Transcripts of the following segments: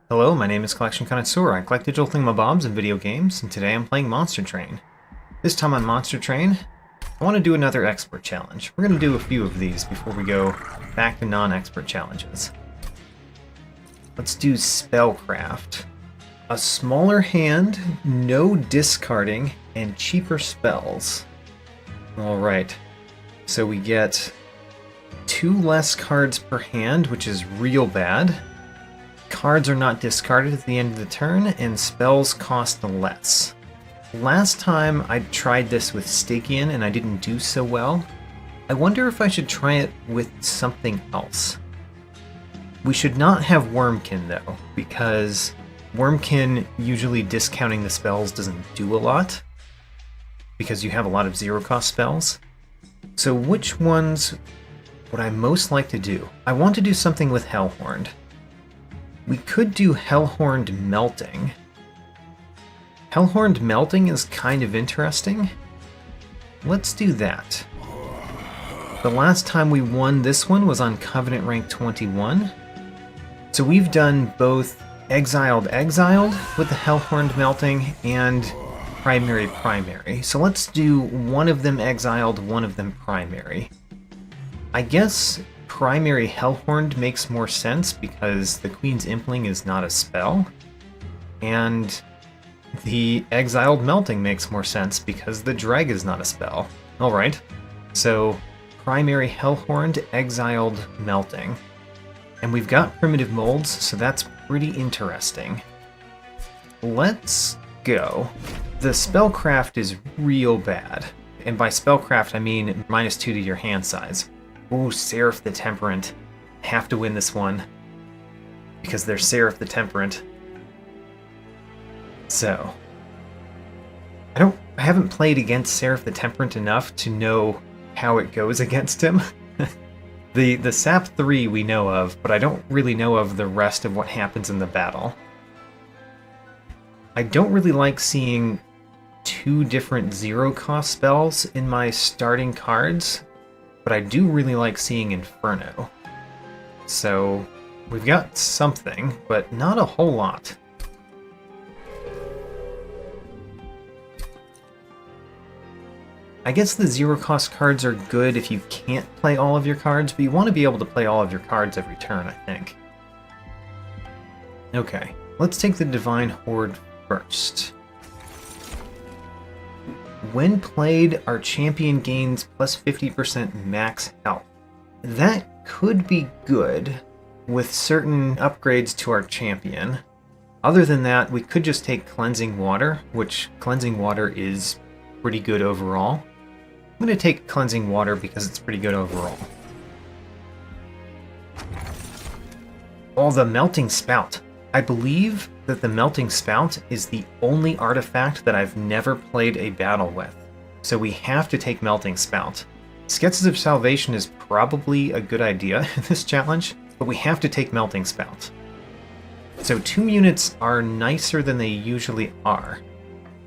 Hello, my name is Collection Connoisseur. I collect digital thingamabobs and video games, and today I'm playing Monster Train. This time on Monster Train, I want to do another expert challenge. We're going to do a few of these before we go back to non-expert challenges. Let's do Spellcraft. A smaller hand, no discarding, and cheaper spells. Alright, so we get 2 less cards per hand, which is real bad. Cards are not discarded at the end of the turn, and spells cost less. Last time I tried this with Stygian and I didn't do so well. I wonder if I should try it with something else. We should not have Wormkin though, because Wormkin usually discounting the spells doesn't do a lot, because you have a lot of zero-cost spells. So which ones would I most like to do? I want to do something with Hellhorned. We could do Hellhorned Melting. Hellhorned Melting is kind of interesting. Let's do that. The last time we won this one was on Covenant rank 21. So we've done both Exiled with the Hellhorned Melting and Primary. So let's do one of them Exiled, one of them Primary. I guess Primary Hellhorned makes more sense because the Queen's Impling is not a spell, and the Exiled Melting makes more sense because the Dreg is not a spell. Alright, so Primary Hellhorned, Exiled Melting. And we've got primitive molds, so that's pretty interesting. Let's go. The Spellcraft is real bad, and by Spellcraft I mean -2 to your hand size. Ooh, Seraph the Temperant. Have to win this one, because they're Seraph the Temperant. So, I haven't played against Seraph the Temperant enough to know how it goes against him. The Sap 3 we know of, but I don't really know of the rest of what happens in the battle. I don't really like seeing 2 different zero-cost spells in my starting cards, but I do really like seeing Inferno. So we've got something, but not a whole lot. I guess the zero-cost cards are good if you can't play all of your cards, but you want to be able to play all of your cards every turn, I think. Okay, let's take the Divine Horde first. When played, our champion gains plus 50% max health. That could be good with certain upgrades to our champion. Other than that, we could just take Cleansing Water, which Cleansing Water is pretty good overall. I'm going to take Cleansing Water because it's pretty good overall. Oh, the Melting Spout. I believe that the Melting Spout is the only artifact that I've never played a battle with, so we have to take Melting Spout. Sketches of Salvation is probably a good idea in this challenge, but we have to take Melting Spout. So 2 units are nicer than they usually are.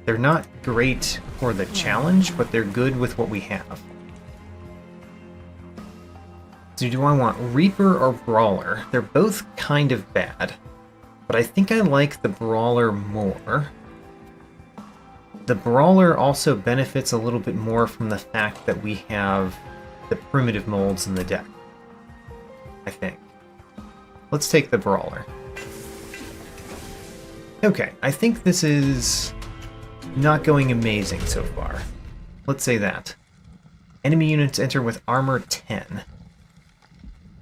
They're not great for the challenge, but they're good with what we have. So do I want Reaper or Brawler? They're both kind of bad, but I think I like the Brawler more. The Brawler also benefits a little bit more from the fact that we have the primitive molds in the deck, I think. Let's take the Brawler. Okay, I think this is not going amazing so far. Let's say that. Enemy units enter with armor 10.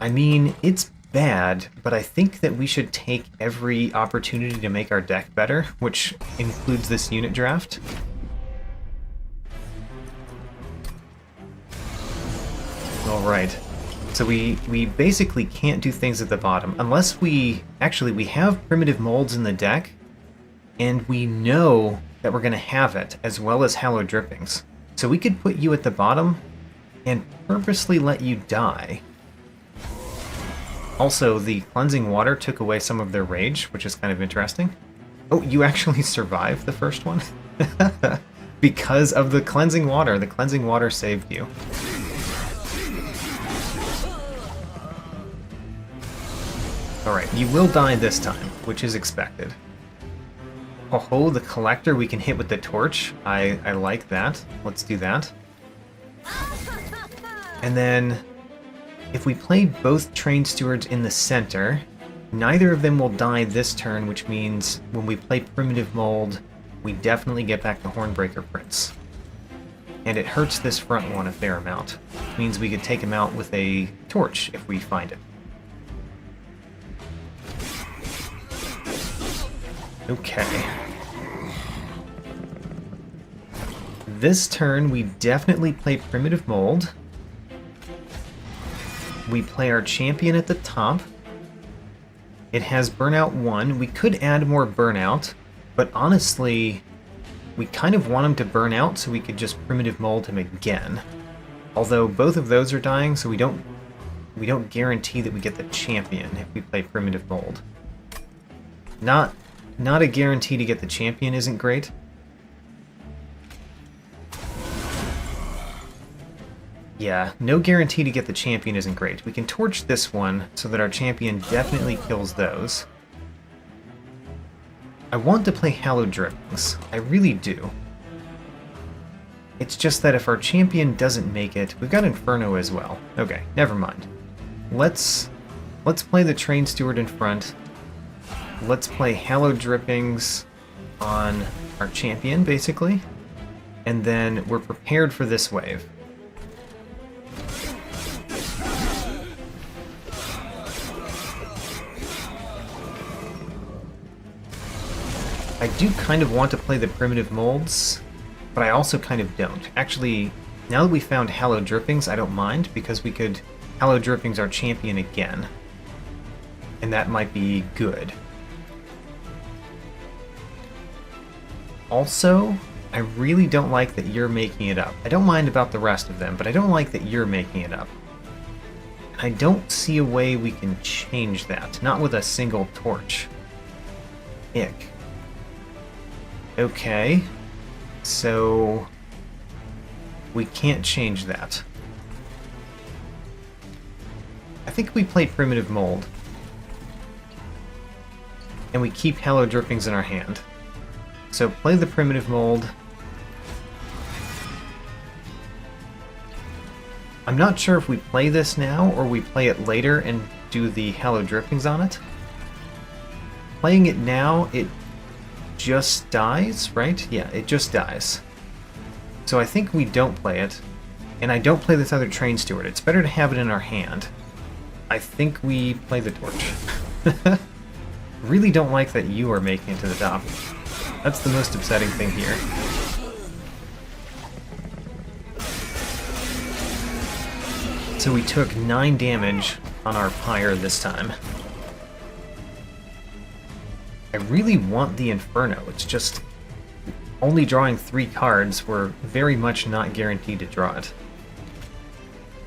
I mean, it's bad, but I think that we should take every opportunity to make our deck better, which includes this unit draft. Alright, so we basically can't do things at the bottom, unless we have primitive molds in the deck, and we know that we're going to have it, as well as Hallowed Drippings. So we could put you at the bottom, and purposely let you die. Also, the Cleansing Water took away some of their rage, which is kind of interesting. Oh, you actually survived the first one? Because of the Cleansing Water. The Cleansing Water saved you. Alright, you will die this time. which is expected. Oh, the collector we can hit with the torch. I like that. Let's do that. And then, if we play both train stewards in the center, neither of them will die this turn, which means when we play Primitive Mold, we definitely get back the Hornbreaker Prince. And it hurts this front one a fair amount. Which means we could take him out with a torch if we find it. Okay. This turn, we definitely play Primitive Mold. We play our champion at the top. It has Burnout 1. We could add more Burnout, but honestly, we kind of want him to burn out so we could just Primitive Mold him again. Although both of those are dying, so we don't guarantee that we get the champion if we play Primitive Mold. Not a guarantee to get the champion isn't great. Yeah, no guarantee to get the champion isn't great. We can torch this one so that our champion definitely kills those. I want to play Hallowed Drippings. I really do. It's just that if our champion doesn't make it, we've got Inferno as well. Okay, never mind. Let's play the Train Steward in front. Let's play Hallowed Drippings on our champion, basically. And then we're prepared for this wave. I do kind of want to play the Primitive Molds, but I also kind of don't. Actually, now that we found Hallowed Drippings, I don't mind, because we could Hallowed Drippings our champion again. And that might be good. Also, I really don't like that you're making it up. I don't mind about the rest of them, but I don't like that you're making it up. I don't see a way we can change that, not with a single torch. Ick. Okay, so we can't change that. I think we play Primitive Mold, and we keep Hallowed Drippings in our hand. So play the Primitive Mold. I'm not sure if we play this now or we play it later and do the Hallowed Drippings on it. Playing it now, it just dies, right? Yeah, it just dies. So I think we don't play it, and I don't play this other Train Steward. It's better to have it in our hand. I think we play the torch. Really don't like that you are making it to the top. That's the most upsetting thing here. So we took 9 damage on our pyre this time. I really want the Inferno, it's just only drawing 3 cards, we're very much not guaranteed to draw it.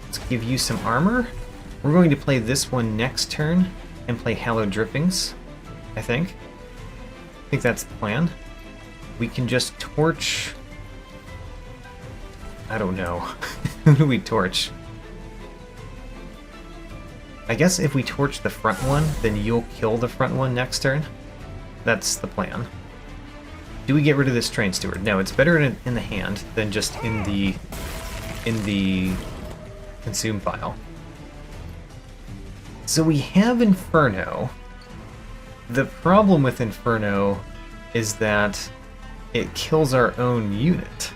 Let's give you some armor. We're going to play this one next turn and play Hallowed Drippings, I think. I think that's the plan. We can just torch... I don't know. Who do we torch? I guess if we torch the front one, then you'll kill the front one next turn. That's the plan. Do we get rid of this Train Steward? No, it's better in the hand than just in the consume file. So we have Inferno. The problem with Inferno is that it kills our own unit.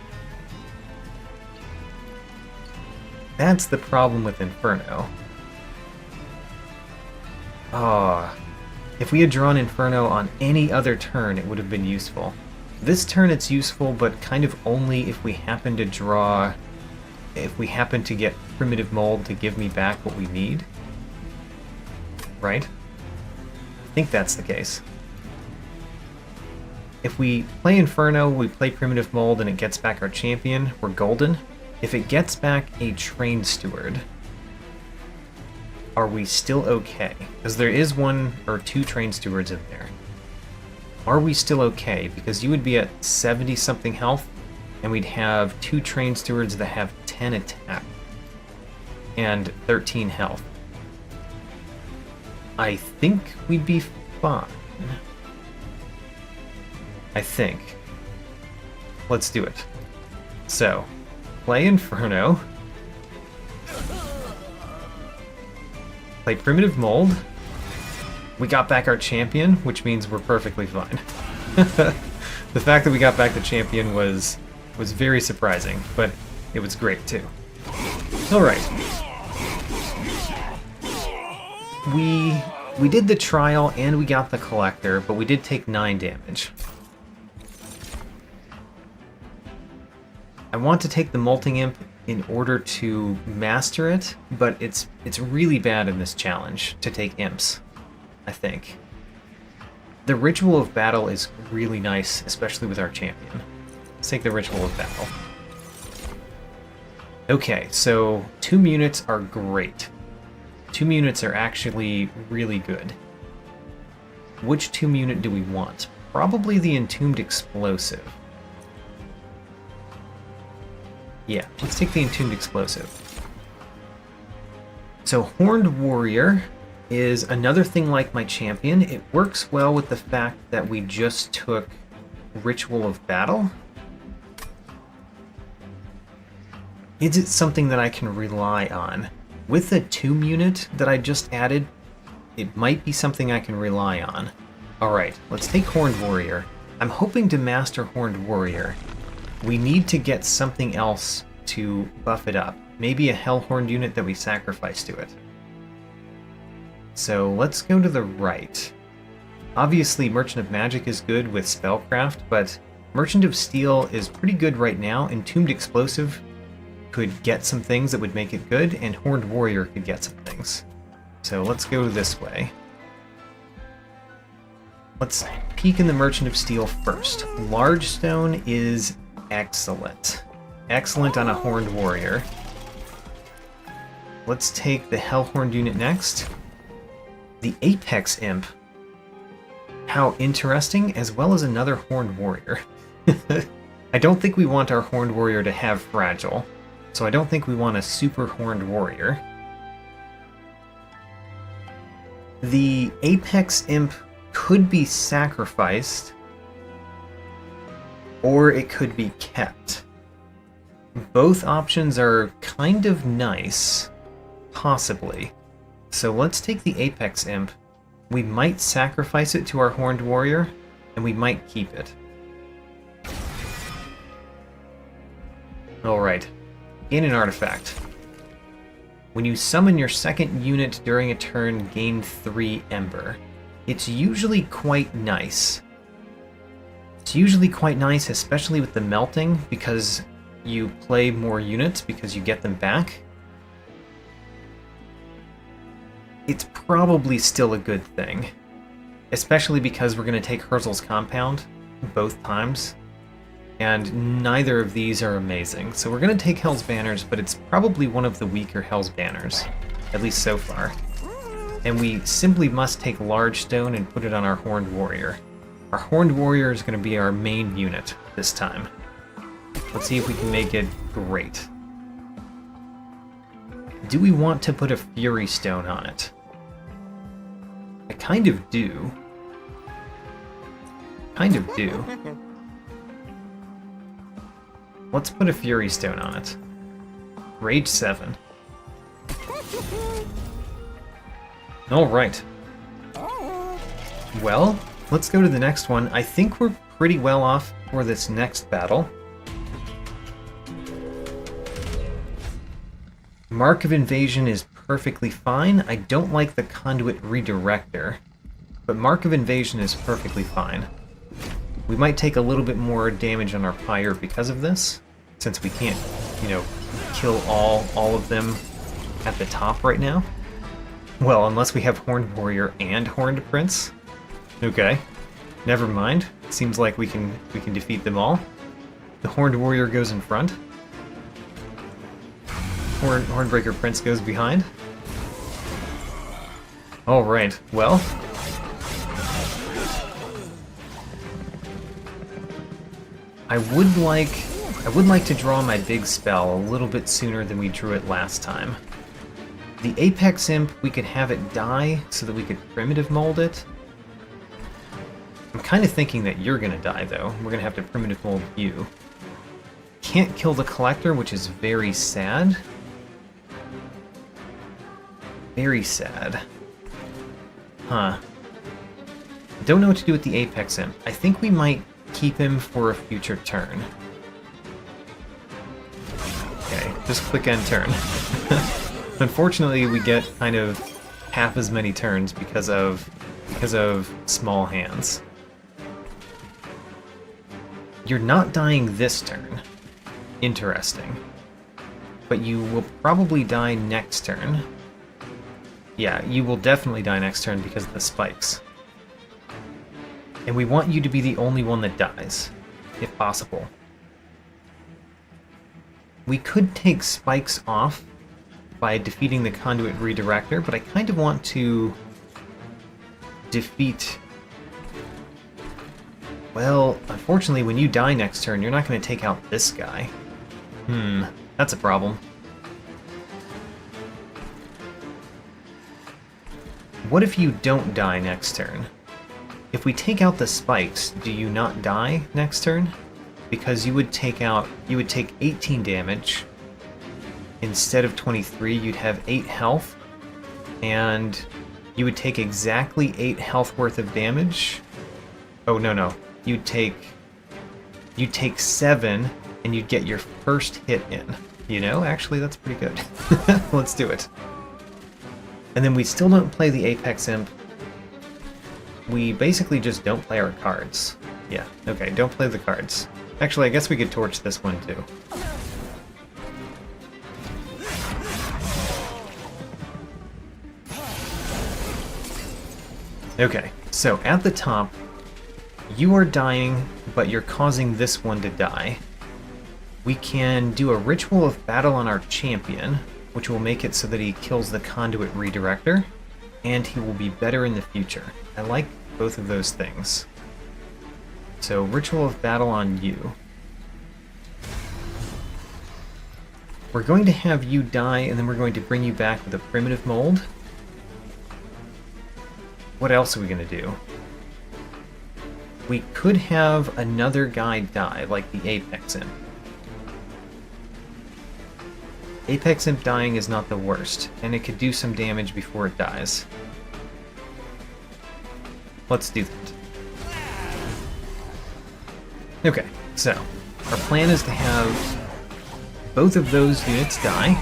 That's the problem with Inferno. Ah. If we had drawn Inferno on any other turn, it would have been useful. This turn it's useful, but kind of only if we happen to draw... if we happen to get Primitive Mold to give me back what we need. Right? I think that's the case. If we play Inferno, we play Primitive Mold, and it gets back our champion, we're golden. If it gets back a Train Steward... are we still okay? Because there is 1 or 2 Train Stewards in there. Are we still okay? Because you would be at 70-something health, and we'd have 2 Train Stewards that have 10 attack and 13 health. I think we'd be fine. I think. Let's do it. So, play Inferno. Play Primitive Mold. We got back our champion, which means we're perfectly fine. The fact that we got back the champion was very surprising, but it was great too. Alright. We did the trial and we got the collector, but we did take 9 damage. I want to take the Molting Imp in order to master it, but it's really bad in this challenge to take imps, I think. The Ritual of Battle is really nice, especially with our champion. Let's take the Ritual of Battle. Okay, so Tomb units are great. Tomb units are actually really good. Which Tomb unit do we want? Probably the Entombed Explosive. Yeah, let's take the Entombed Explosive. So Horned Warrior is another thing like my champion. It works well with the fact that we just took Ritual of Battle. Is it something that I can rely on? With the Tomb unit that I just added, it might be something I can rely on. Alright, let's take Horned Warrior. I'm hoping to master Horned Warrior. We need to get something else to buff it up. Maybe a Hellhorned unit that we sacrifice to it. So let's go to the right. Obviously, Merchant of Magic is good with Spellcraft, but Merchant of Steel is pretty good right now. Entombed Explosive could get some things that would make it good, and Horned Warrior could get some things. So let's go this way. Let's peek in the Merchant of Steel first. Large Stone is excellent. Excellent on a Horned Warrior. Let's take the Hellhorned unit next. The Apex Imp. How interesting, as well as another Horned Warrior. I don't think we want our Horned Warrior to have Fragile, so I don't think we want a super Horned Warrior. The Apex Imp could be sacrificed, or it could be kept. Both options are kind of nice, possibly. So let's take the Apex Imp. We might sacrifice it to our Horned Warrior, and we might keep it. Alright, gain an artifact. When you summon your second unit during a turn, gain 3 Ember. It's usually quite nice. It's usually quite nice, especially with the melting, because you play more units because you get them back. It's probably still a good thing, especially because we're going to take Herzl's Compound both times, and neither of these are amazing. So we're going to take Hell's Banners, but it's probably one of the weaker Hell's Banners, at least so far. And we simply must take Large Stone and put it on our Horned Warrior. Our Horned Warrior is going to be our main unit this time. Let's see if we can make it great. Do we want to put a Fury Stone on it? I kind of do. Kind of do. Let's put a Fury Stone on it. Rage 7. Alright. Well, let's go to the next one. I think we're pretty well off for this next battle. Mark of Invasion is perfectly fine. I don't like the Conduit Redirector, but Mark of Invasion is perfectly fine. We might take a little bit more damage on our Pyre because of this, since we can't, you know, kill all of them at the top right now. Well, unless we have Horned Warrior and Horned Prince. Okay, never mind. Seems like we can defeat them all. The Horned Warrior goes in front. Hornbreaker Prince goes behind. Alright, well. I would like to draw my big spell a little bit sooner than we drew it last time. The Apex Imp, we could have it die so that we could Primitive Mold it. kind of thinking that you're going to die, though. We're going to have to primitive mold you. Can't kill the Collector, which is very sad. Very sad. Huh. Don't know what to do with the Apex Imp. I think we might keep him for a future turn. Okay, just click end turn. Unfortunately, we get kind of half as many turns because of small hands. You're not dying this turn. Interesting. But you will probably die next turn. Yeah, you will definitely die next turn because of the spikes. And we want you to be the only one that dies, if possible. We could take spikes off by defeating the Conduit Redirector, but I kind of want to defeat... Well, unfortunately, when you die next turn, you're not going to take out this guy. That's a problem. What if you don't die next turn? If we take out the spikes, do you not die next turn? Because you would take 18 damage. Instead of 23, you'd have 8 health. And you would take exactly 8 health worth of damage. Oh, no. You'd take 7, and you'd get your first hit in. You know, actually, that's pretty good. Let's do it. And then we still don't play the Apex Imp. We basically just don't play our cards. Yeah, okay, don't play the cards. Actually, I guess we could torch this one too. Okay, so at the top, you are dying, but you're causing this one to die. We can do a Ritual of Battle on our champion, which will make it so that he kills the Conduit Redirector, and he will be better in the future. I like both of those things. So, Ritual of Battle on you. We're going to have you die, and then we're going to bring you back with a primitive mold. What else are we going to do? We could have another guy die, like the Apex Imp. Apex Imp dying is not the worst, and it could do some damage before it dies. Let's do that. Okay, so our plan is to have both of those units die,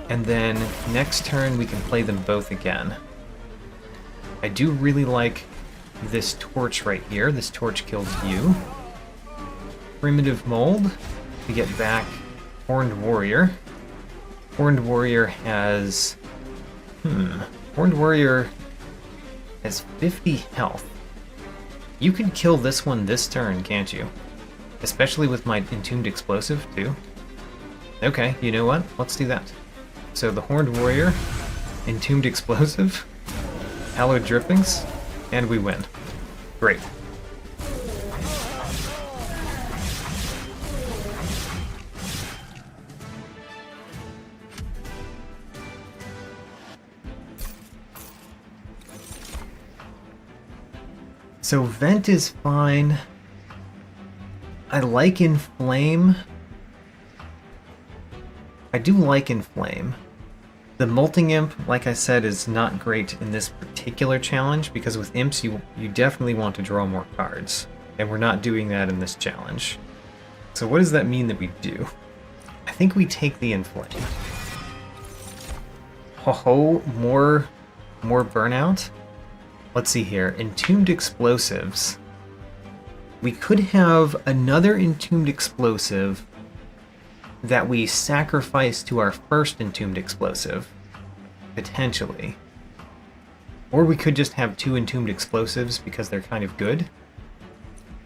and then next turn we can play them both again. I do really like this torch right here. This torch kills you. Primitive mold to get back Horned Warrior. Horned Warrior has... Horned Warrior has 50 health. You can kill this one this turn, can't you? Especially with my Entombed Explosive, too. Okay, you know what? Let's do that. So the Horned Warrior, Entombed Explosive, Hallowed Drippings, and we win. Great. So Vent is fine. I like Inflame. I do like Inflame. The Molting Imp, like I said, is not great in this particular challenge, because with Imps you definitely want to draw more cards. And we're not doing that in this challenge. So what does that mean that we do? I think we take the Inflame. Ho-ho, more burnout? Let's see here. Entombed Explosives. We could have another Entombed Explosive that we sacrifice to our first Entombed Explosive. Potentially. Or we could just have 2 Entombed Explosives because they're kind of good.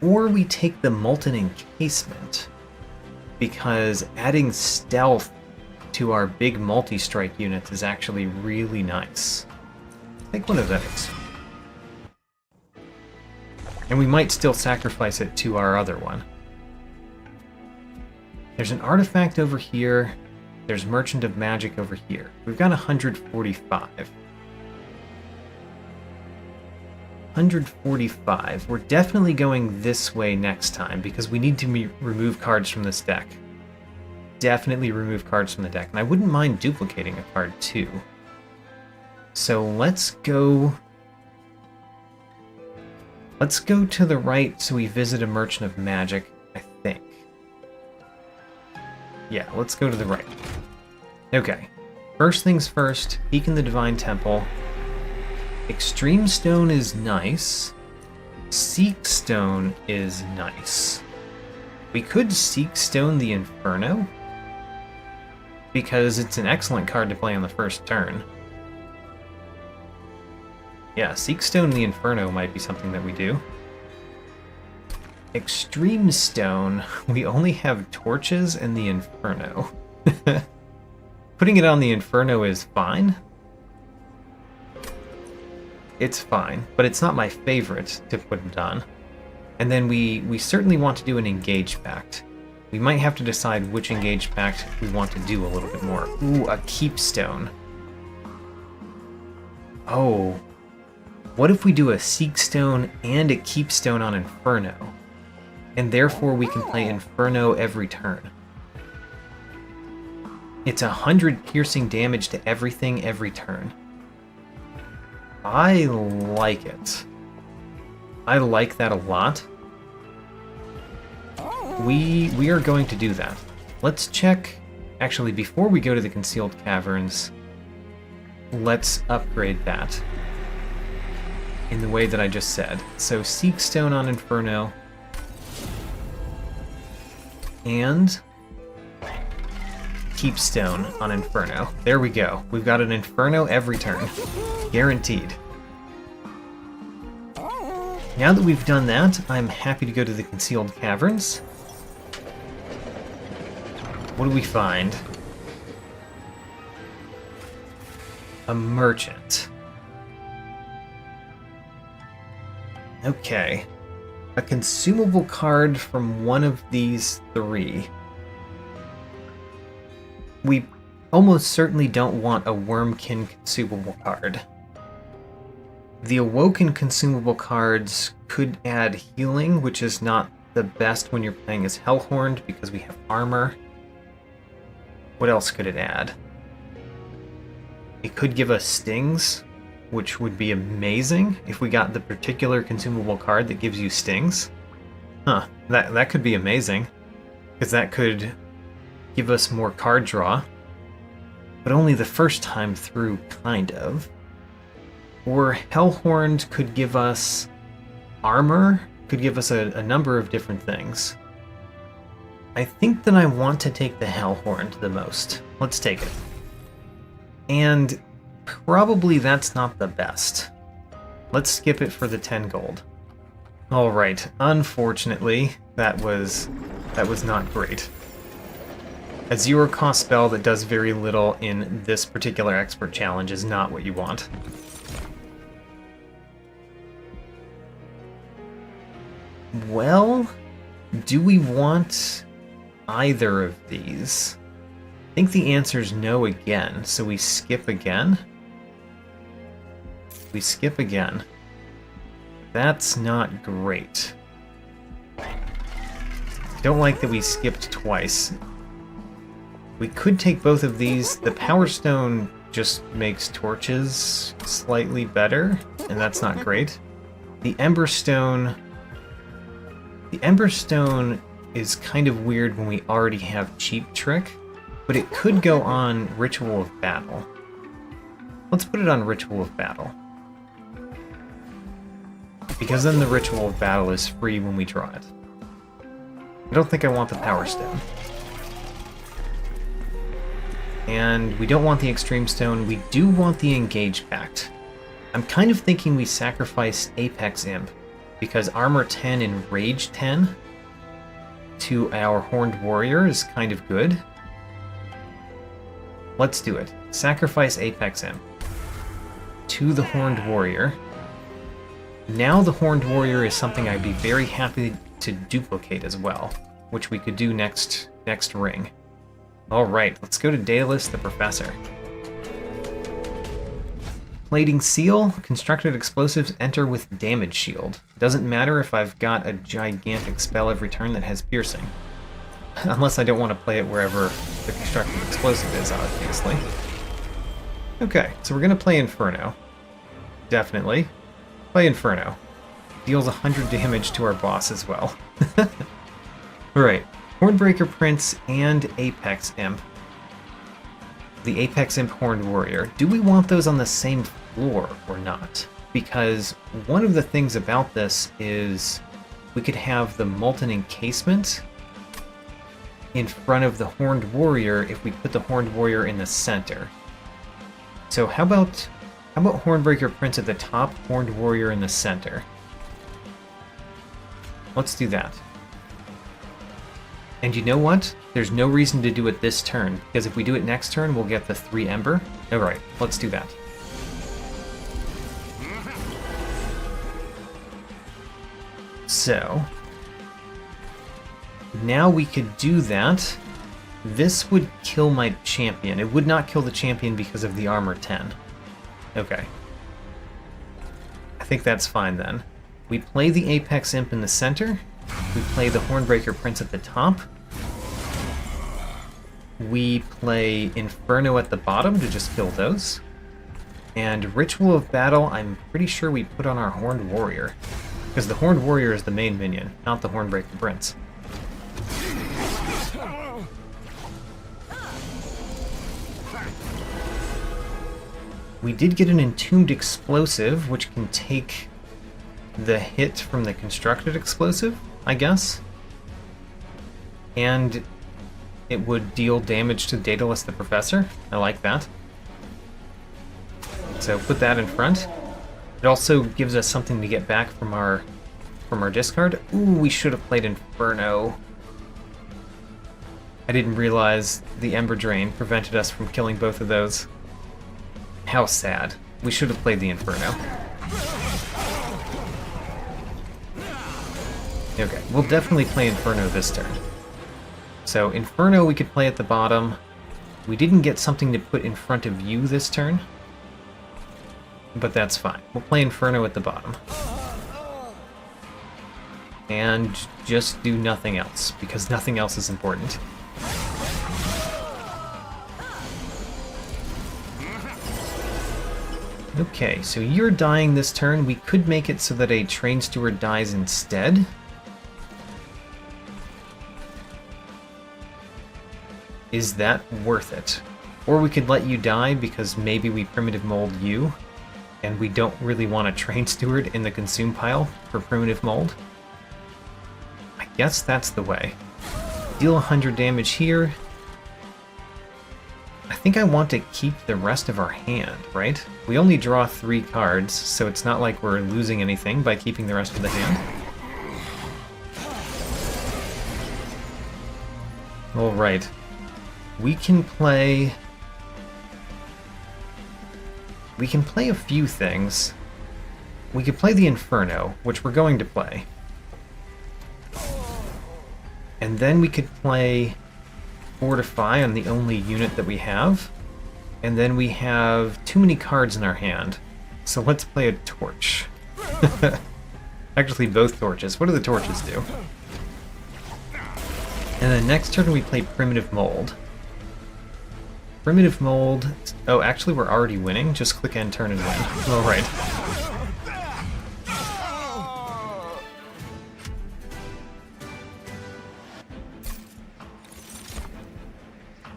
Or we take the Molten Encasement, because adding stealth to our big multi-strike units is actually really nice. Take one of those. And we might still sacrifice it to our other one. There's an artifact over here. There's Merchant of Magic over here. We've got 145. 145. We're definitely going this way next time because we need to remove cards from this deck. Definitely remove cards from the deck. And I wouldn't mind duplicating a card too. So let's go... Let's go to the right so we visit a Merchant of Magic, I think. Yeah, let's go to the right. Okay. First things first, peek in the Divine Temple. Extreme Stone is nice. Seek Stone is nice. We could Seek Stone the Inferno, because it's an excellent card to play on the first turn. Yeah, Seek Stone the Inferno might be something that we do. Extreme Stone, we only have Torches and the Inferno. Putting it on the Inferno is fine. It's fine, but it's not my favorite to put it on. And then we certainly want to do an Engage Pact. We might have to decide which Engage Pact we want to do a little bit more. Ooh, a Keepstone. Oh. What if we do a Seek Stone and a Keepstone on Inferno? And therefore we can play Inferno every turn. It's 100 piercing damage to everything every turn. I like it. I like that a lot. We are going to do that. Let's check... Actually, before we go to the Concealed Caverns, let's upgrade that in the way that I just said. So Seek Stone on Inferno. And Keepstone on Inferno. There we go. We've got an Inferno every turn. Guaranteed. Now that we've done that, I'm happy to go to the Concealed Caverns. What do we find? A Merchant. Okay. A consumable card from one of these three. We almost certainly don't want a Wormkin consumable card. The Awoken consumable cards could add healing, which is not the best when you're playing as Hellhorned because we have armor. What else could it add? It could give us stings, which would be amazing if we got the particular consumable card that gives you stings. Huh, that could be amazing, because that could give us more card draw, but only the first time through, kind of. Or Hellhorned could give us armor, could give us a number of different things. I think that I want to take the Hellhorned the most. Let's take it. And probably that's not the best. Let's skip it for the 10 gold. Alright, unfortunately, that was not great. A 0-cost spell that does very little in this particular expert challenge is not what you want. Well, do we want either of these? I think the answer is no again, so we skip again. We skip again. That's not great. Don't like that we skipped twice. We could take both of these. The Power Stone just makes torches slightly better, and that's not great. The Ember Stone is kind of weird when we already have Cheap Trick, but it could go on Ritual of Battle. Let's put it on Ritual of Battle. Because then the Ritual of Battle is free when we draw it. I don't think I want the Power Stone. And we don't want the Extreme Stone. We do want the Engage Pact. I'm kind of thinking we sacrifice Apex Imp, because Armor 10 and Rage 10 to our Horned Warrior is kind of good. Let's do it. Sacrifice Apex Imp to the Horned Warrior. Now the Horned Warrior is something I'd be very happy to duplicate as well, which we could do next ring. Alright, let's go to Daedalus the Professor. Plating Seal. Constructed explosives enter with damage shield. Doesn't matter if I've got a gigantic spell every turn that has piercing. Unless I don't want to play it wherever the constructed explosive is, obviously. Okay, so we're going to play Inferno. Definitely. Play Inferno. Deals 100 damage to our boss as well. Alright, Hornbreaker Prince and Apex Imp. The Apex Imp Horned Warrior. Do we want those on the same floor or not? Because one of the things about this is we could have the Molten Encasement in front of the Horned Warrior if we put the Horned Warrior in the center. So how about Hornbreaker Prince at the top, Horned Warrior in the center? Let's do that. And you know what? There's no reason to do it this turn, because if we do it next turn, we'll get the 3 Ember. Alright, let's do that. So, now we could do that. This would kill my champion. It would not kill the champion because of the armor 10. Okay. I think that's fine then. We play the Apex Imp in the center. We play the Hornbreaker Prince at the top. We play Inferno at the bottom to just kill those. And Ritual of Battle, I'm pretty sure we put on our Horned Warrior. Because the Horned Warrior is the main minion, not the Hornbreaker Prince. We did get an Entombed Explosive, which can take the hit from the Constructed Explosive, I guess. And it would deal damage to Daedalus the Professor. I like that. So put that in front. It also gives us something to get back from our discard. Ooh, we should have played Inferno. I didn't realize the Ember Drain prevented us from killing both of those. How sad. We should have played the Inferno. Okay, we'll definitely play Inferno this turn. So Inferno we could play at the bottom. We didn't get something to put in front of you this turn, but that's fine. We'll play Inferno at the bottom. And just do nothing else, because nothing else is important. Okay, so you're dying this turn. We could make it so that a Train Steward dies instead. Is that worth it? Or we could let you die because maybe we Primitive Mold you, and we don't really want a Train Steward in the Consume pile for Primitive Mold. I guess that's the way. Deal 100 damage here. I think I want to keep the rest of our hand, right? We only draw 3 cards, so it's not like we're losing anything by keeping the rest of the hand. Alright. We can play a few things. We could play the Inferno, which we're going to play. And then we could play Fortify on the only unit that we have. And then we have too many cards in our hand. So let's play a Torch. Actually, both Torches. What do the Torches do? And then next turn we play Primitive Mold. Primitive Mold... Oh, actually we're already winning. Just click end turn and win. Alright.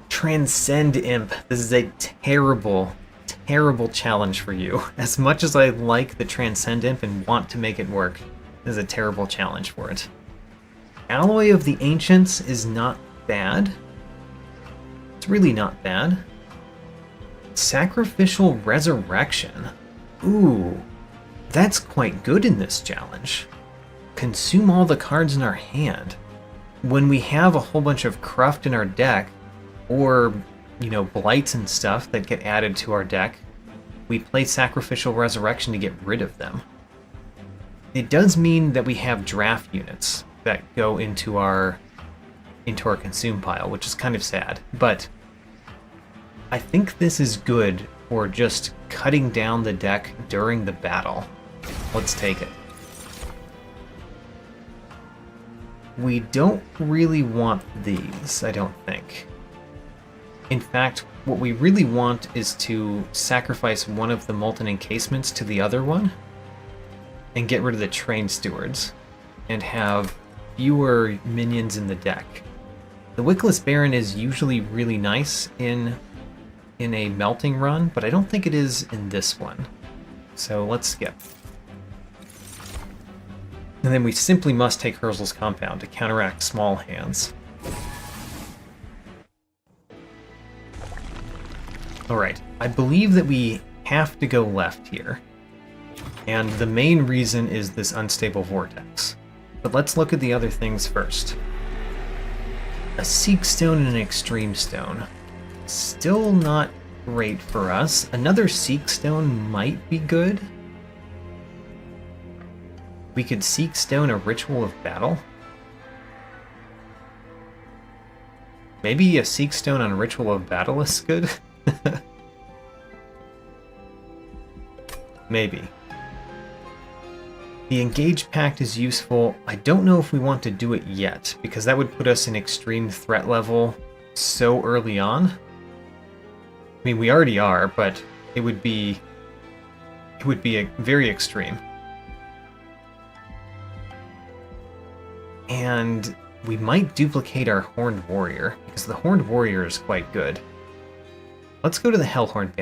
Transcend Imp. This is a terrible, terrible challenge for you. As much as I like the Transcend Imp and want to make it work, this is a terrible challenge for it. Alloy of the Ancients is not bad. It's really not bad. Sacrificial Resurrection. Ooh, that's quite good in this challenge. Consume all the cards in our hand. When we have a whole bunch of cruft in our deck, or, you know, blights and stuff that get added to our deck, we play Sacrificial Resurrection to get rid of them. It does mean that we have draft units that go into our consume pile, which is kind of sad, but I think this is good or just cutting down the deck during the battle. Let's take it. We don't really want these, I don't think. In fact, what we really want is to sacrifice one of the molten encasements to the other one and get rid of the train stewards and have fewer minions in the deck. The Wickless Baron is usually really nice in a melting run, but I don't think it is in this one. So let's skip. And then we simply must take Herzl's Compound to counteract small hands. Alright, I believe that we have to go left here. And the main reason is this unstable vortex. But let's look at the other things first. A Seek Stone and an Extreme Stone. Still not great for us. Another Seek Stone might be good. We could Seek Stone a Ritual of Battle. Maybe a Seek Stone on Ritual of Battle is good? Maybe. The Engage Pact is useful. I don't know if we want to do it yet, because that would put us in extreme threat level so early on. I mean, we already are, but it would be a very extreme. And we might duplicate our Horned Warrior, because the Horned Warrior is quite good. Let's go to the Hellhorned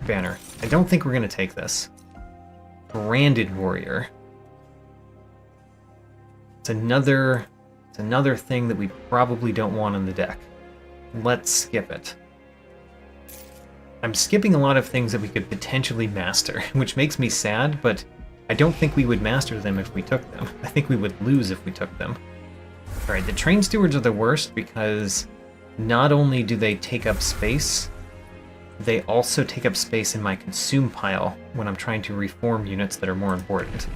banner. I don't think we're going to take this. Branded Warrior. It's another thing that we probably don't want on the deck. Let's skip it. I'm skipping a lot of things that we could potentially master, which makes me sad, but I don't think we would master them if we took them. I think we would lose if we took them. Alright, the Train Stewards are the worst because not only do they take up space, they also take up space in my consume pile when I'm trying to reform units that are more important.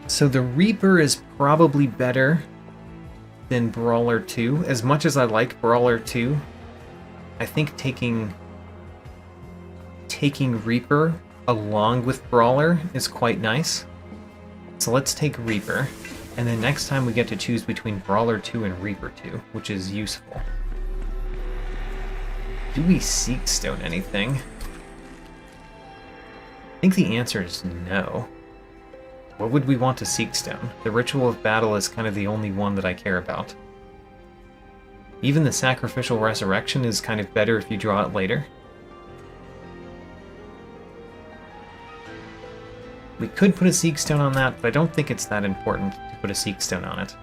So the Reaper is probably better than Brawler 2. As much as I like Brawler 2, I think taking Reaper along with Brawler is quite nice. So let's take Reaper, and then next time we get to choose between Brawler 2 and Reaper 2, which is useful. Do we Seek Stone anything? I think the answer is no. What would we want to Seek Stone? The Ritual of Battle is kind of the only one that I care about. Even the Sacrificial Resurrection is kind of better if you draw it later. We could put a Seek Stone on that, but I don't think it's that important to put a Seek Stone on it.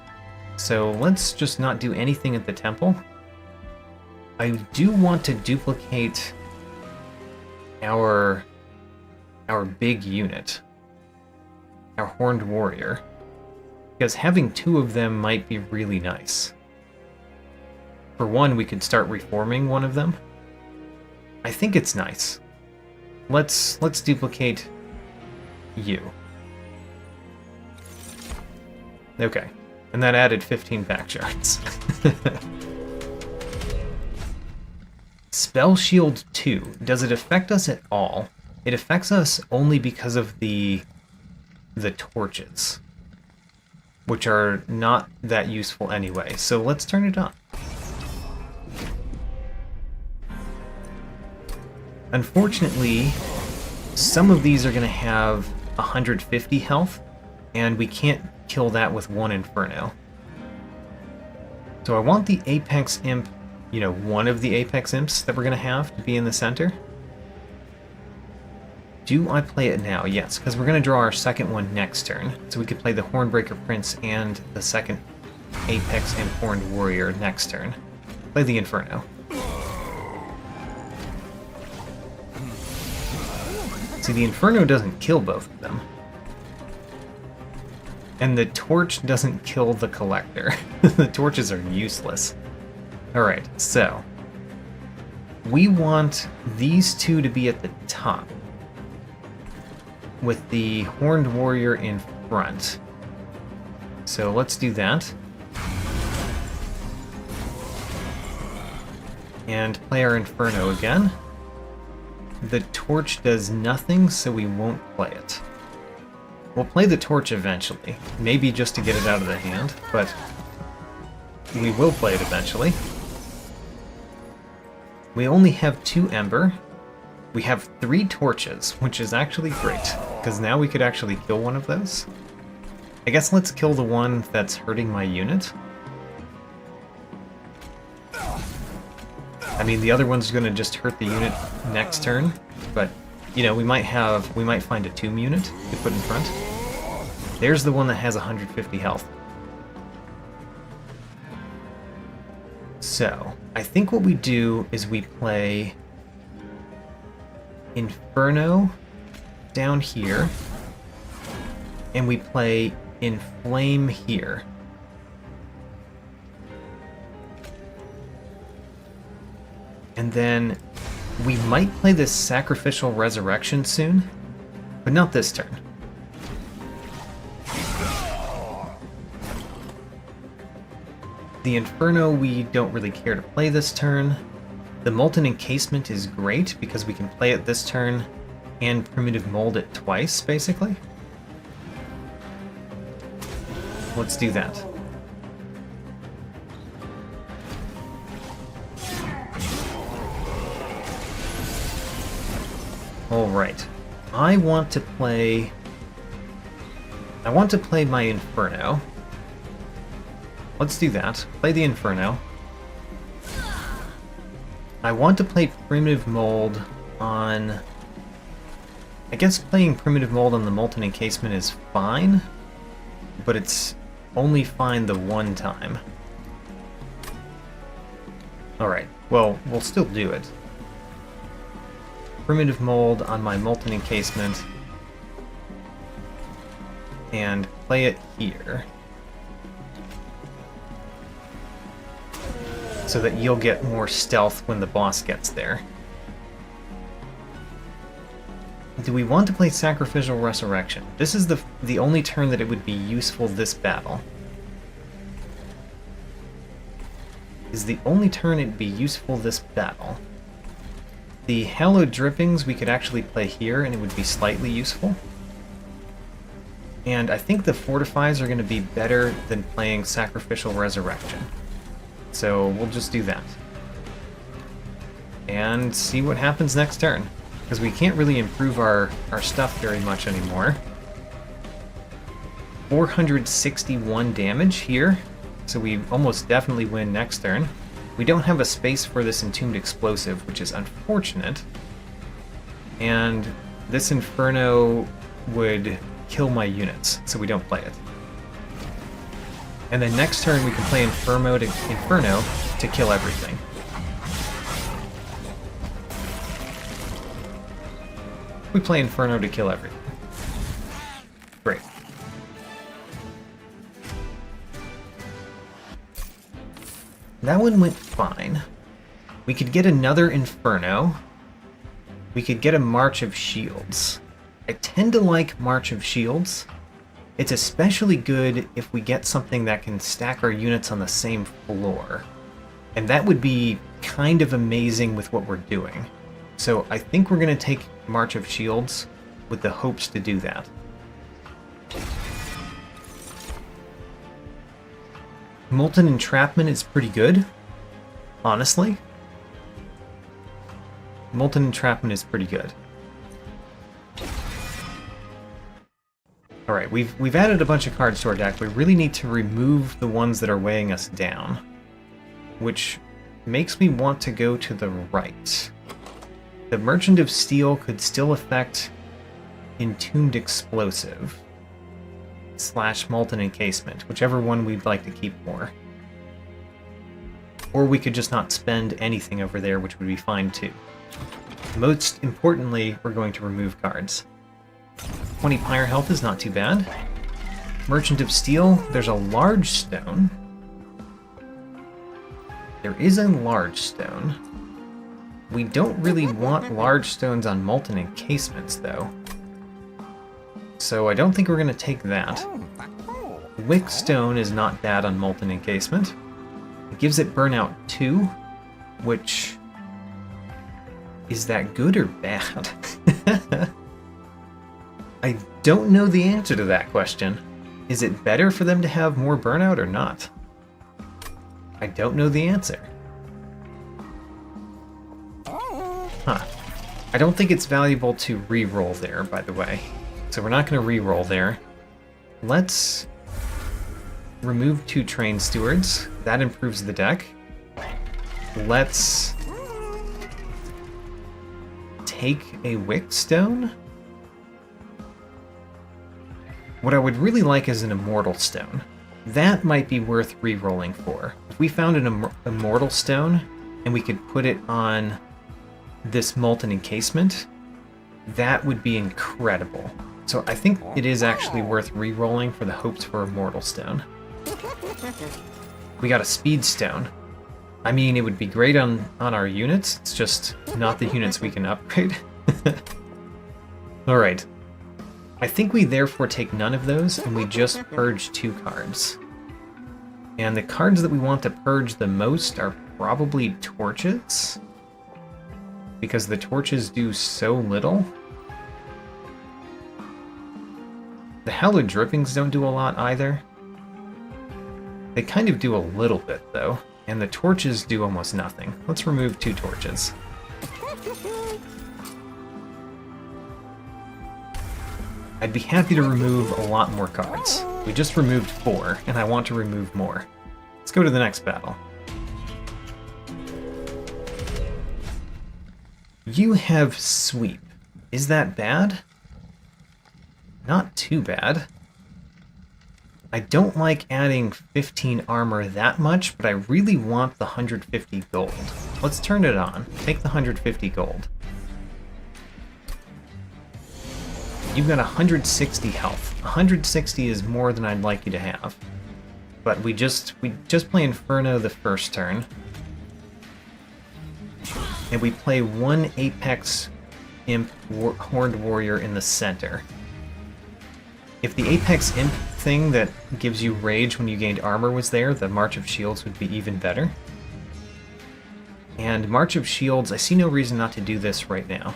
So let's just not do anything at the temple. I do want to duplicate our big unit, our Horned Warrior, because having two of them might be really nice. For one, we could start reforming one of them. I think it's nice. Let's duplicate you. Okay, and that added 15 back shards. Spell Shield 2. Does it affect us at all? It affects us only because of the torches, which are not that useful anyway. So let's turn it on. Unfortunately, some of these are going to have 150 health, and we can't kill that with one Inferno. So I want the Apex Imp, one of the Apex Imps that we're going to have to be in the center. Do I play it now? Yes, because we're going to draw our second one next turn. So we could play the Hornbreaker Prince and the second Apex Imp Horned Warrior next turn. Play the Inferno. See, the Inferno doesn't kill both of them. And the Torch doesn't kill the Collector. The torches are useless. Alright, so we want these two to be at the top, with the Horned Warrior in front. So let's do that. And play our Inferno again. The torch does nothing, so we won't play it. We'll play the torch eventually, maybe just to get it out of the hand, but we will play it eventually. We only have 2 Ember. We have 3 torches, which is actually great, because now we could actually kill one of those. I guess let's kill the one that's hurting my unit. I mean, the other one's going to just hurt the unit next turn, but, you know, we might find a tomb unit to put in front. There's the one that has 150 health. So, I think what we do is we play Inferno down here, and we play Inflame here. And then we might play this Sacrificial Resurrection soon, but not this turn. The Inferno we don't really care to play this turn. The Molten Encasement is great because we can play it this turn and Primitive Mold it twice, basically. Let's do that. Alright. I want to play my Inferno. Let's do that. Play the Inferno. I want to play Primitive Mold on... I guess playing Primitive Mold on the Molten Encasement is fine, but it's only fine the one time. Alright, well, we'll still do it. Primitive Mold on my Molten Encasement, and play it here. So that you'll get more stealth when the boss gets there. Do we want to play Sacrificial Resurrection? This is the only turn that it would be useful this battle. Is the only turn it'd be useful this battle. The Hallowed Drippings we could actually play here and it would be slightly useful. And I think the Fortifies are going to be better than playing Sacrificial Resurrection. So we'll just do that. And see what happens next turn. Because we can't really improve our stuff very much anymore. 461 damage here. So we almost definitely win next turn. We don't have a space for this Entombed Explosive, which is unfortunate. And this Inferno would kill my units, so we don't play it. And then next turn we can play Inferno to kill everything. We play Inferno to kill everything. Great. That one went fine. We could get another Inferno. We could get a March of Shields. I tend to like March of Shields. It's especially good if we get something that can stack our units on the same floor. And that would be kind of amazing with what we're doing. So I think we're going to take March of Shields with the hopes to do that. Molten Entrapment is pretty good, honestly. Molten Entrapment is pretty good. Alright, we've added a bunch of cards to our deck. We really need to remove the ones that are weighing us down, which makes me want to go to the right. The Merchant of Steel could still affect Entombed Explosive / Molten Encasement, whichever one we'd like to keep more. Or we could just not spend anything over there, which would be fine too. Most importantly, we're going to remove cards. 20 Pyre health is not too bad. Merchant of Steel, there's a large stone. There is a large stone. We don't really want large stones on Molten Encasements, though. So I don't think we're going to take that. Wick Stone is not bad on Molten Encasement. It gives it Burnout 2. which... is that good or bad? I don't know the answer to that question. Is it better for them to have more burnout or not? I don't know the answer. Huh. I don't think it's valuable to re-roll there, by the way. So we're not going to re-roll there. Let's remove 2 train stewards. That improves the deck. Let's take a wick stone. What I would really like is an immortal stone. That might be worth re-rolling for. If we found an immortal stone and we could put it on this molten encasement, that would be incredible. So I think it is actually worth re-rolling for the hopes for immortal stone. We got a speed stone. I mean, it would be great on our units, it's just not the units we can upgrade. Alright. I think we therefore take none of those, and we just purge 2 cards. And the cards that we want to purge the most are probably torches, because the torches do so little. The hallowed drippings don't do a lot either. They kind of do a little bit, though, and the torches do almost nothing. Let's remove 2 torches. I'd be happy to remove a lot more cards. We just removed 4, and I want to remove more. Let's go to the next battle. You have sweep. Is that bad? Not too bad. I don't like adding 15 armor that much, but I really want the 150 gold. Let's turn it on. Take the 150 gold. You've got 160 health. 160 is more than I'd like you to have. But we just play Inferno the first turn. And we play 1 Apex Imp Horned Warrior in the center. If the Apex Imp thing that gives you rage when you gained armor was there, the March of Shields would be even better. And March of Shields, I see no reason not to do this right now.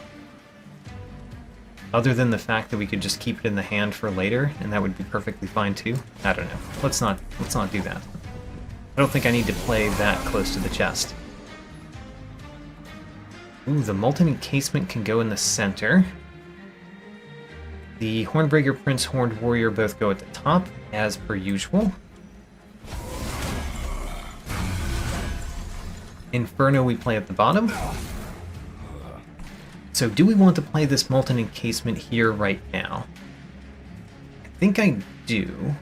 Other than the fact that we could just keep it in the hand for later, and that would be perfectly fine too. I don't know. Let's not do that. I don't think I need to play that close to the chest. Ooh, the Molten Encasement can go in the center. The Hornbreaker Prince, Horned Warrior both go at the top, as per usual. Inferno we play at the bottom. So do we want to play this Molten Encasement here right now? I think I do.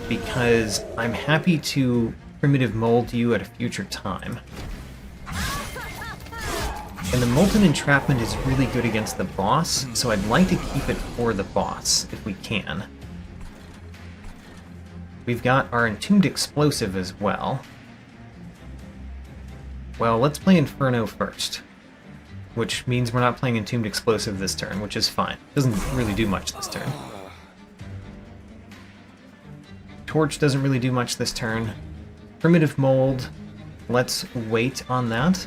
Because I'm happy to Primitive Mold you at a future time. And the Molten Entrapment is really good against the boss, so I'd like to keep it for the boss, if we can. We've got our Entombed Explosive as well. Well, let's play Inferno first. Which means we're not playing Entombed Explosive this turn, which is fine. Doesn't really do much this turn. Torch doesn't really do much this turn. Primitive Mold, let's wait on that.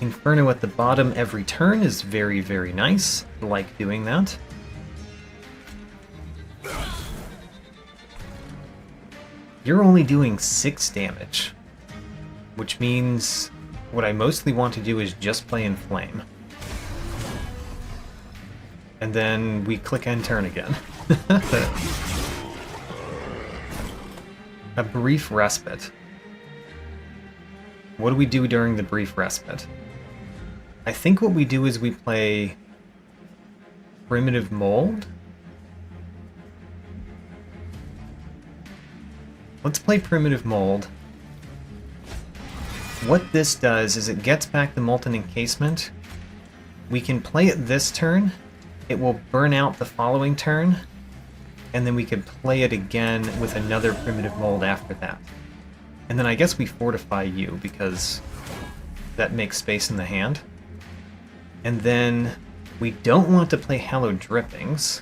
Inferno at the bottom every turn is very, very nice. I like doing that. You're only doing 6 damage, which means what I mostly want to do is just play Inflame. And then we click end turn again. A brief respite. What do we do during the brief respite? I think what we do is we play Primitive Mold. Let's play Primitive Mold. What this does is it gets back the Molten Encasement. We can play it this turn. It will burn out the following turn. And then we could play it again with another Primitive Mold after that. And then I guess we fortify you because that makes space in the hand. And then we don't want to play Hallowed Drippings.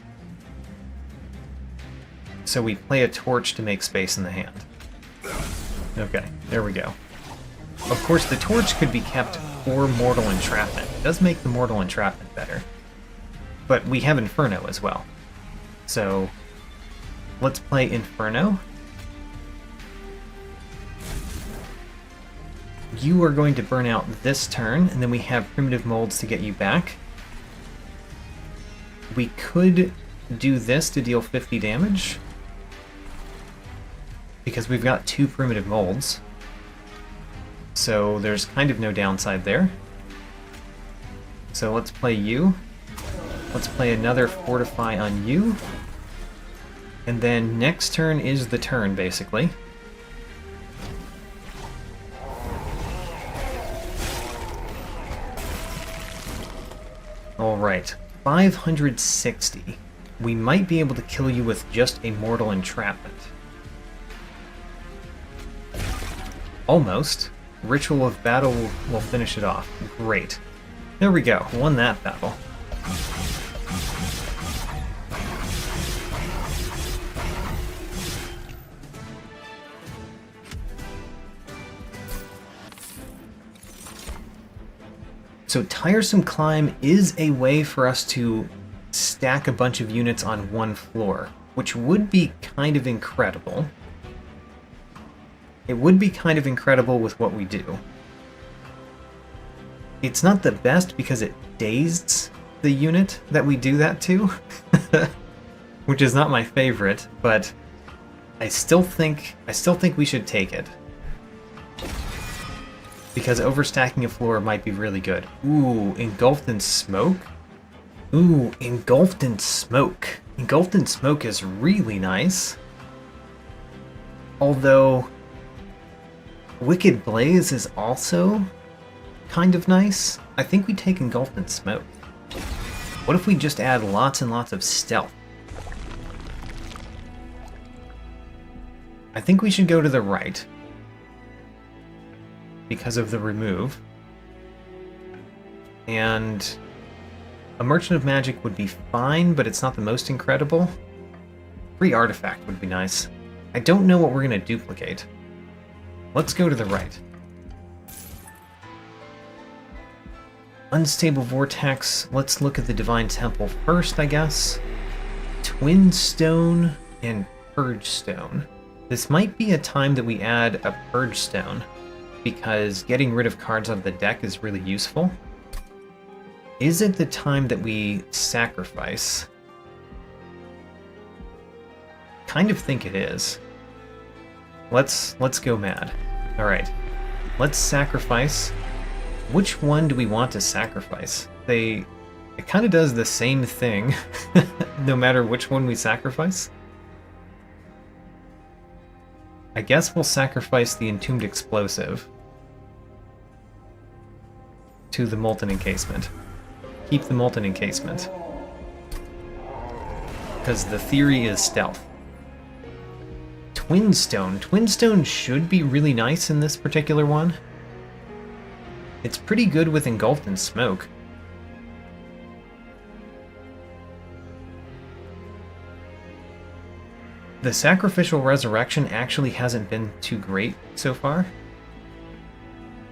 So we play a torch to make space in the hand. Okay, there we go. Of course, the torch could be kept for Mortal Entrapment. It does make the Mortal Entrapment better. But we have Inferno as well. So, let's play Inferno. You are going to burn out this turn, and then we have Primitive Molds to get you back. We could do this to deal 50 damage, because we've got 2 Primitive Molds. So there's kind of no downside there. So let's play you. Let's play another Fortify on you. And then next turn is the turn, basically. Alright, 560. We might be able to kill you with just a Mortal Entrapment. Almost. Ritual of Battle will finish it off. Great. There we go. Won that battle. So Tiresome Climb is a way for us to stack a bunch of units on one floor, which would be kind of incredible. It would be kind of incredible with what we do. It's not the best because it dazed the unit that we do that to, which is not my favorite, but I still think we should take it. Because overstacking a floor might be really good. Ooh, Engulfed in Smoke? Ooh, Engulfed in Smoke. Engulfed in Smoke is really nice. Although, Wicked Blaze is also kind of nice. I think we take Engulfed in Smoke. What if we just add lots and lots of stealth? I think we should go to the right. Because of the remove. And a Merchant of Magic would be fine, but it's not the most incredible. Free Artifact would be nice. I don't know what we're going to duplicate. Let's go to the right. Unstable Vortex. Let's look at the Divine Temple first, I guess. Twin Stone and Purge Stone. This might be a time that we add a Purge Stone, because getting rid of cards out of the deck is really useful. Is it the time that we sacrifice? Kind of think it is. Let's go mad. Alright. Let's sacrifice. Which one do we want to sacrifice? It kind of does the same thing, no matter which one we sacrifice. I guess we'll sacrifice the Entombed Explosive to the Molten Encasement. Keep the Molten Encasement. Because the theory is stealth. Twin Stone. Twin Stone should be really nice in this particular one. It's pretty good with Engulfed in Smoke. The Sacrificial Resurrection actually hasn't been too great so far.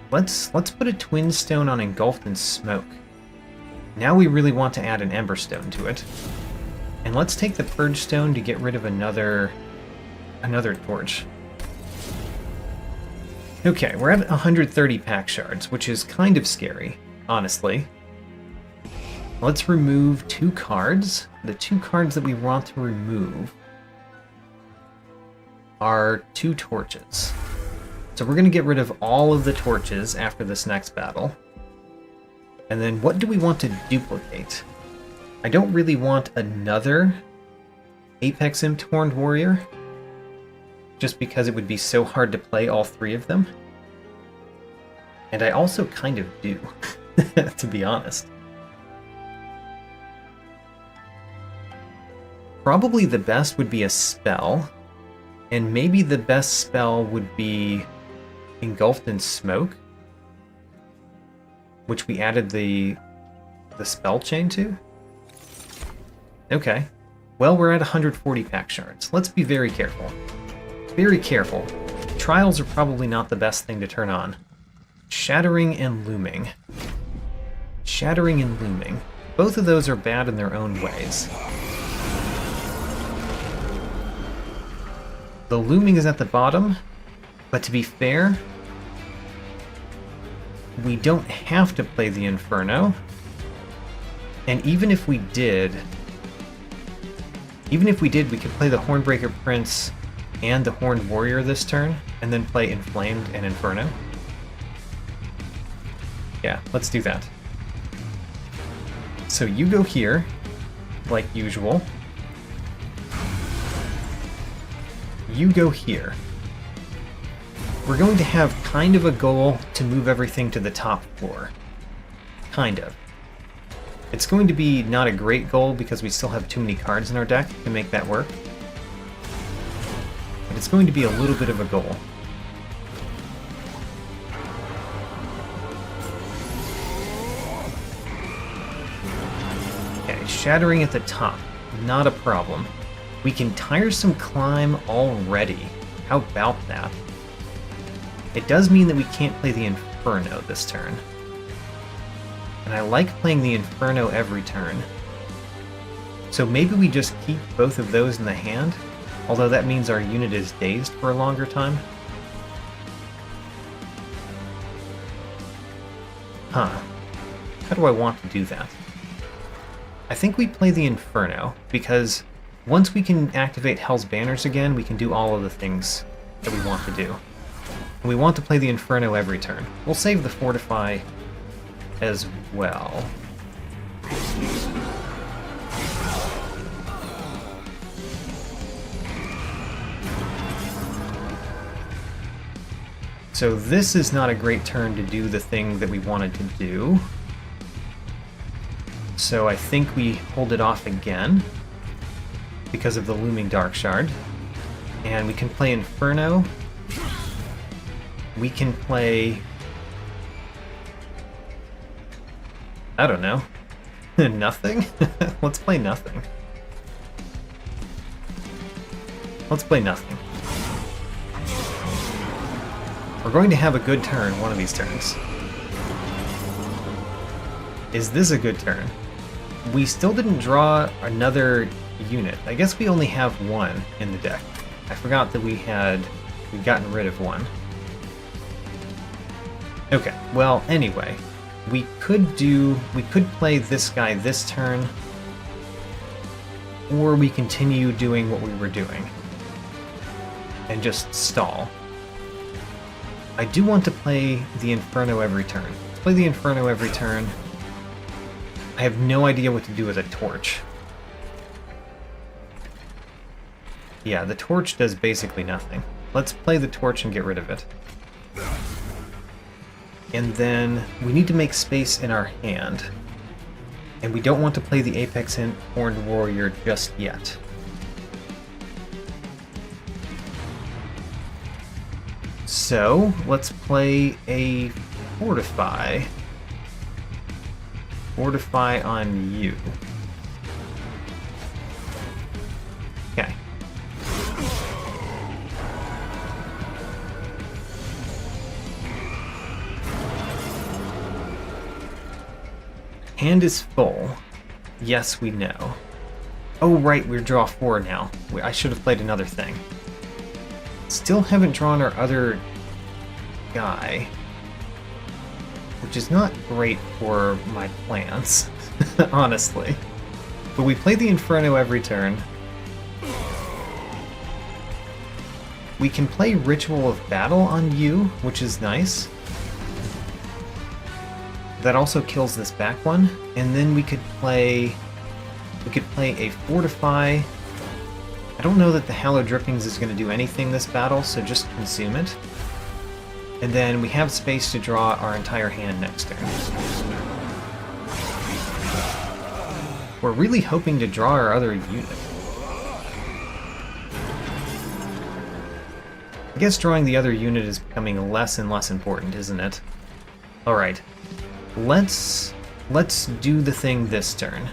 Let's put a Twin Stone on Engulfed in Smoke. Now we really want to add an Ember Stone to it. And let's take the Purge Stone to get rid of another torch. Okay, we're at 130 pack shards, which is kind of scary, honestly. Let's remove 2 cards. The 2 cards that we want to remove are 2 torches. So we're going to get rid of all of the torches after this next battle. And then what do we want to duplicate? I don't really want another Apex Imp Horned Warrior, just because it would be so hard to play all 3 of them. And I also kind of do, to be honest. Probably the best would be a spell, and maybe the best spell would be Engulfed in Smoke, which we added the spell chain to. Okay, Well, we're at 140 pack shards. Let's be very careful. Very careful. Trials are probably not the best thing to turn on. Shattering and Looming. Shattering and Looming. Both of those are bad in their own ways. The Looming is at the bottom, but to be fair, we don't have to play the Inferno. And even if we did, we could play the Hornbreaker Prince and the Horned Warrior this turn, and then play Inflamed and Inferno. Yeah, let's do that. So you go here, like usual. You go here. We're going to have kind of a goal to move everything to the top floor. Kind of. It's going to be not a great goal because we still have too many cards in our deck to make that work. But it's going to be a little bit of a goal. Okay, shattering at the top. Not a problem. We can tiresome climb already. How about that? It does mean that we can't play the Inferno this turn. And I like playing the Inferno every turn. So maybe we just keep both of those in the hand, although that means our unit is dazed for a longer time. Huh. How do I want to do that? I think we play the Inferno, because once we can activate Hell's Banners again, we can do all of the things that we want to do. And we want to play the Inferno every turn. We'll save the Fortify as well. So this is not a great turn to do the thing that we wanted to do. So I think we hold it off again because of the Looming Dark Shard. And we can play Inferno. We can play... I don't know. Nothing? Let's play nothing. Let's play nothing. We're going to have a good turn one of these turns. Is this a good turn? We still didn't draw another unit. I guess we only have one in the deck. I forgot that we'd gotten rid of one. Okay, well, anyway. We could play this guy this turn, or we continue doing what we were doing and just stall. I do want to play the Inferno every turn. Let's play the Inferno every turn. I have no idea what to do with a torch. Yeah, the torch does basically nothing. Let's play the torch and get rid of it. And then we need to make space in our hand. And we don't want to play the Apex Horned Warrior just yet. So, let's play a Fortify. Fortify on you. Okay. Hand is full. Yes, we know. Oh, right, we draw 4 now. I should have played another thing. Still haven't drawn our other guy, which is not great for my plans, honestly. But we play the Inferno every turn. We can play Ritual of Battle on you, which is nice. That also kills this back one, and then we could play a Fortify. I don't know that the Hallowed Drippings is going to do anything this battle, so just consume it. And then we have space to draw our entire hand next turn. We're really hoping to draw our other unit. I guess drawing the other unit is becoming less and less important, isn't it? Alright. Let's do the thing this turn.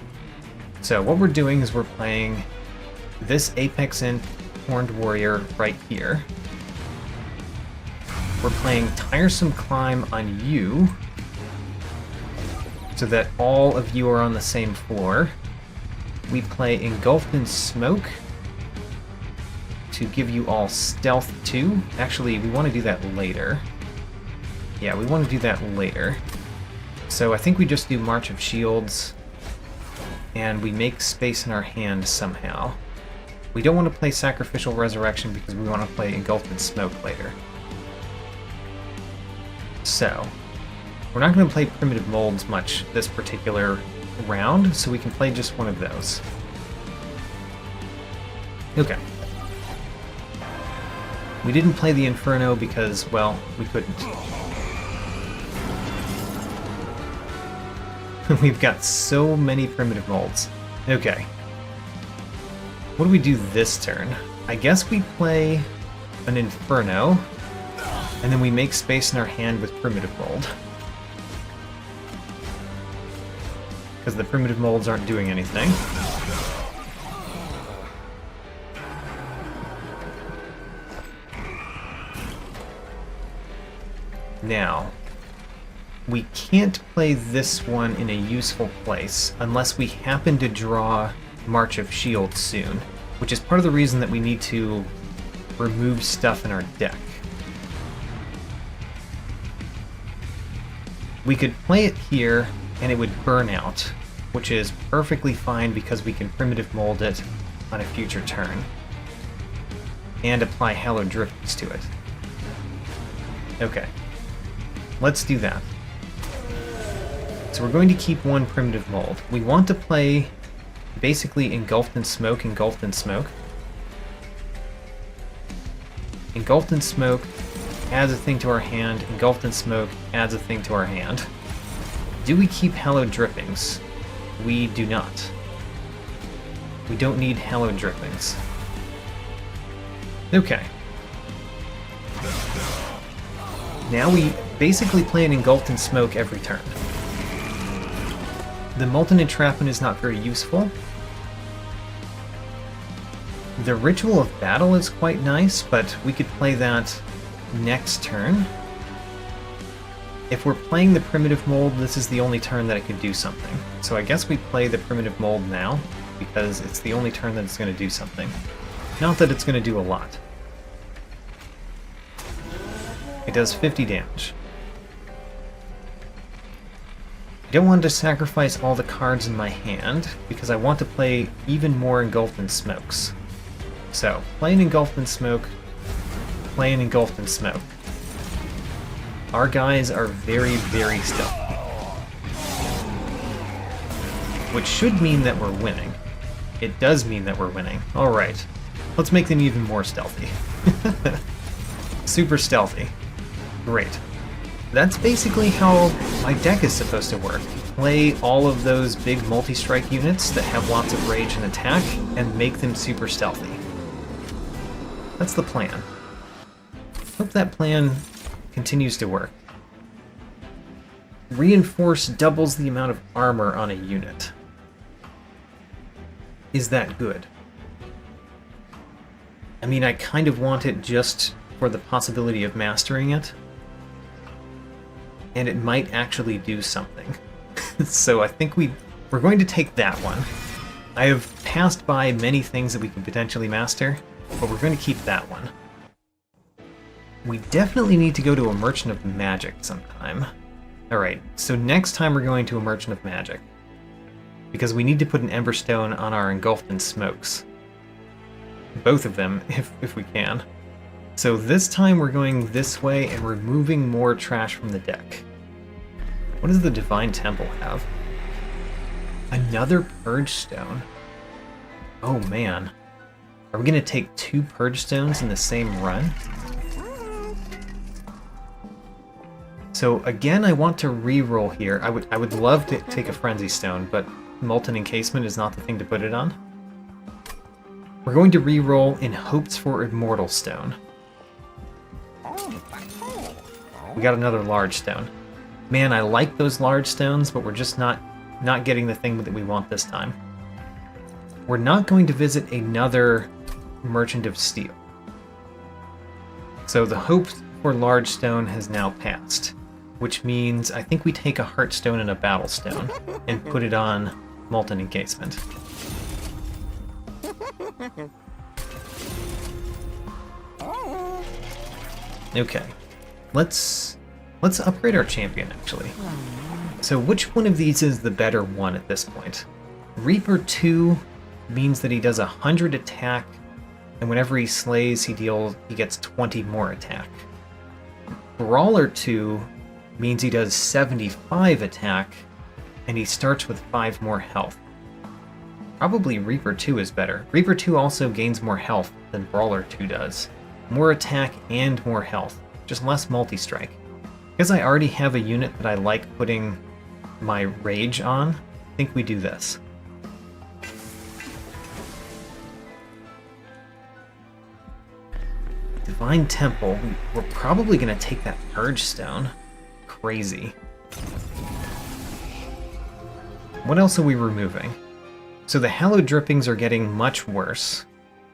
So what we're doing is we're playing this Apex Imp Horned Warrior right here. We're playing Tiresome Climb on you, so that all of you are on the same floor. We play Engulfed in Smoke to give you all Stealth 2. Actually, we want to do that later. Yeah, we want to do that later. So I think we just do March of Shields, and we make space in our hand somehow. We don't want to play Sacrificial Resurrection because we want to play Engulfed in Smoke later. So, we're not going to play Primitive Molds much this particular round, so we can play just one of those. Okay. We didn't play the Inferno because, well, we couldn't. We've got so many Primitive Molds. Okay. What do we do this turn? I guess we play an Inferno, and then we make space in our hand with Primitive Mold. Because the Primitive Molds aren't doing anything. Now, we can't play this one in a useful place unless we happen to draw March of Shields soon, which is part of the reason that we need to remove stuff in our deck. We could play it here and it would burn out, which is perfectly fine because we can Primitive Mold it on a future turn and apply Hallowed Drippings to it. Okay, let's do that. So we're going to keep one Primitive Mold. We want to play basically Engulfed in Smoke, Engulfed in Smoke. Engulfed in Smoke adds a thing to our hand, Engulfed in Smoke adds a thing to our hand. Do we keep Hallowed Drippings? We do not. We don't need Hallowed Drippings. Okay. Now we basically play an Engulfed in Smoke every turn. The Molten Entrapment is not very useful. The Ritual of Battle is quite nice, but we could play that next turn. If we're playing the Primitive Mold, this is the only turn that it could do something. So I guess we play the Primitive Mold now, because it's the only turn that it's going to do something. Not that it's going to do a lot. It does 50 damage. I don't want to sacrifice all the cards in my hand, because I want to play even more Engulfed in Smokes. So, play an Engulfed in Smoke, play an Engulfed in Smoke. Our guys are very, very stealthy. Which should mean that we're winning. It does mean that we're winning. Alright, let's make them even more stealthy. Super stealthy. Great. That's basically how my deck is supposed to work. Play all of those big multi-strike units that have lots of rage and attack, and make them super stealthy. That's the plan. Hope that plan continues to work. Reinforce doubles the amount of armor on a unit. Is that good? I mean, I kind of want it just for the possibility of mastering it. And it might actually do something. So I think we're going to take that one. I have passed by many things that we could potentially master, but we're going to keep that one. We definitely need to go to a Merchant of Magic sometime. Alright, so next time we're going to a Merchant of Magic. Because we need to put an Emberstone on our Engulfed in Smokes. Both of them, if we can. So this time we're going this way and removing more trash from the deck. What does the Divine Temple have? Another Purge Stone. Oh man. Are we going to take 2 Purge Stones in the same run? So again, I want to re-roll here. I would love to take a Frenzy Stone, but Molten Encasement is not the thing to put it on. We're going to re-roll in hopes for Immortal Stone. We got another large stone. Man, I like those large stones, but we're just not getting the thing that we want this time. we're not going to visit another Merchant of Steel. So the hope for Large Stone has now passed, which means I think we take a Heartstone and a Battlestone and put it on Molten Encasement. Okay, let's upgrade our champion, actually. So which one of these is the better one at this point? Reaper 2 means that he does 100 attack, and whenever he slays, he gets 20 more attack. Brawler 2 means he does 75 attack, and he starts with 5 more health. Probably Reaper 2 is better. Reaper 2 also gains more health than Brawler 2 does. More attack and more health, just less multi-strike. Because I already have a unit that I like putting my Rage on, I think we do this. Divine Temple, we're probably going to take that Purge Stone. Crazy. What else are we removing? So the Hallowed Drippings are getting much worse.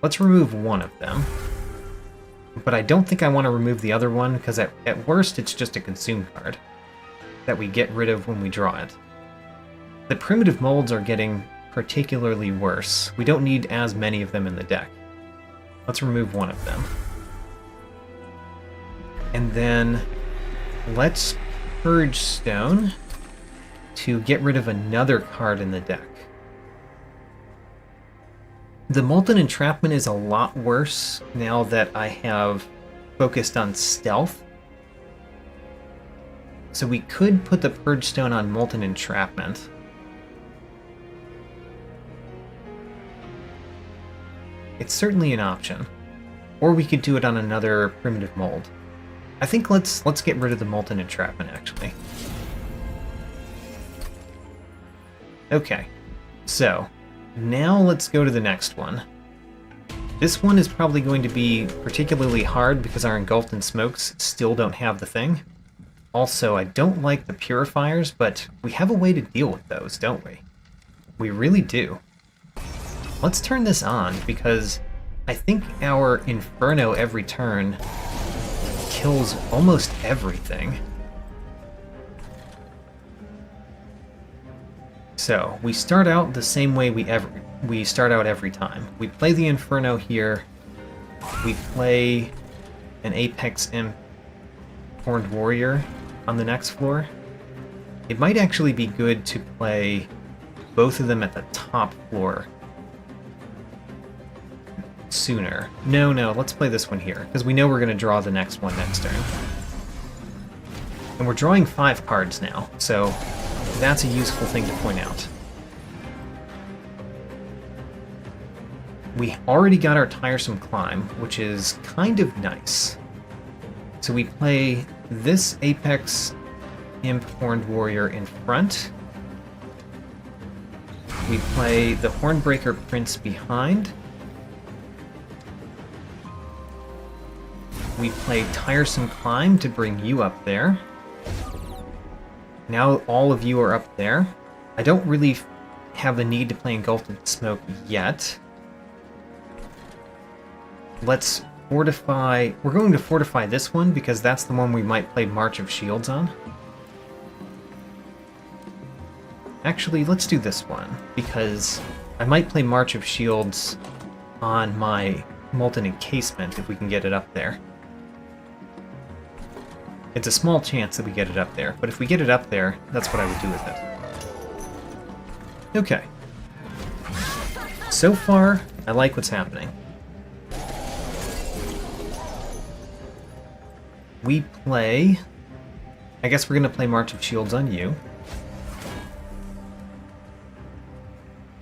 Let's remove one of them. But I don't think I want to remove the other one, because at worst it's just a consume card that we get rid of when we draw it. The Primitive Molds are getting particularly worse. We don't need as many of them in the deck. Let's remove one of them. And then let's Purge Stone to get rid of another card in the deck. The Molten Entrapment is a lot worse now that I have focused on stealth. So we could put the Purge Stone on Molten Entrapment. It's certainly an option. Or we could do it on another Primitive Mold. I think let's get rid of the Molten Entrapment, actually. Okay, so now let's go to the next one. This one is probably going to be particularly hard because our Engulfed in Smokes still don't have the thing. Also, I don't like the Purifiers, but we have a way to deal with those, don't we? We really do. Let's turn this on, because I think our Inferno every turn kills almost everything. So, we start out the same way we start out every time. We play the Inferno here, we play an Apex Imp Horned Warrior on the next floor. It might actually be good to play both of them at the top floor sooner. No, let's play this one here, because we know we're going to draw the next one next turn. And we're drawing 5 cards now, so that's a useful thing to point out. We already got our Tiresome Climb, which is kind of nice. So we play this Apex Imp Horned Warrior in front. We play the Hornbreaker Prince behind. We play Tiresome Climb to bring you up there. Now all of you are up there. I don't really have the need to play Engulfed in Smoke yet. Let's fortify... We're going to fortify this one because that's the one we might play March of Shields on. Actually, let's do this one, because I might play March of Shields on my Molten Encasement if we can get it up there. It's a small chance that we get it up there, but if we get it up there, that's what I would do with it. Okay. So far, I like what's happening. We play... I guess we're going to play March of Shields on you.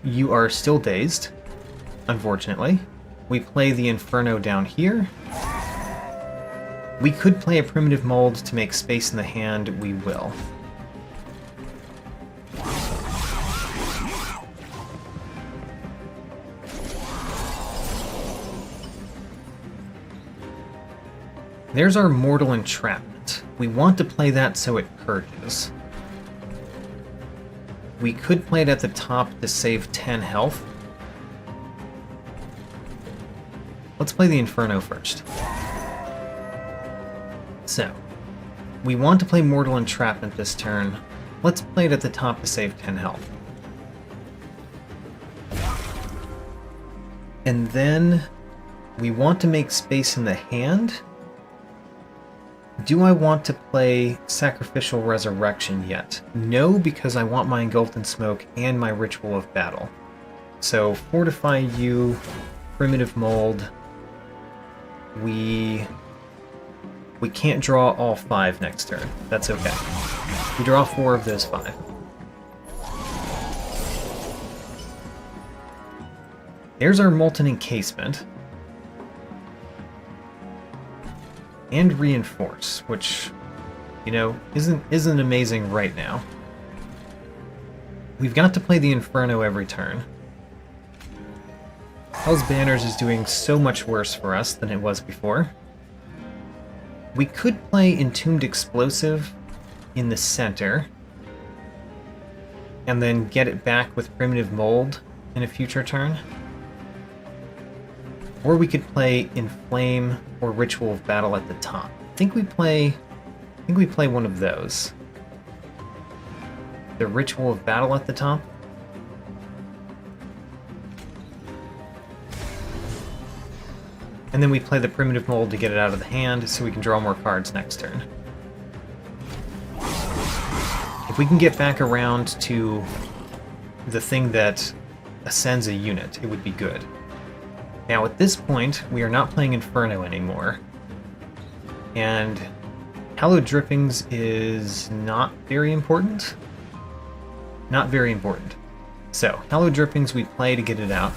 You are still dazed, unfortunately. We play the Inferno down here. We could play a Primitive Mold to make space in the hand. We will. There's our Mortal Entrapment. We want to play that so it purges. We could play it at the top to save 10 health. let's play the Inferno first. So, we want to play Mortal Entrapment this turn. Let's play it at the top to save 10 health. And then we want to make space in the hand. Do I want to play Sacrificial Resurrection yet? No, because I want my Engulfed in Smoke and my Ritual of Battle. So, Fortify You, Primitive Mold. We can't draw all 5 next turn. That's okay. We draw 4 of those 5. There's our Molten Encasement. And Reinforce, which, you know, isn't amazing right now. We've got to play the Inferno every turn. Hell's Banners is doing so much worse for us than it was before. We could play Entombed Explosive in the center, and then get it back with Primitive Mold in a future turn. Or we could play Inflame or Ritual of Battle at the top. I think we play one of those. The Ritual of Battle at the top. And then we play the Primitive Mold to get it out of the hand so we can draw more cards next turn. If we can get back around to the thing that ascends a unit, it would be good. Now at this point, we are not playing Inferno anymore. And Hallowed Drippings is not very important. Not very important. So, Hallowed Drippings we play to get it out.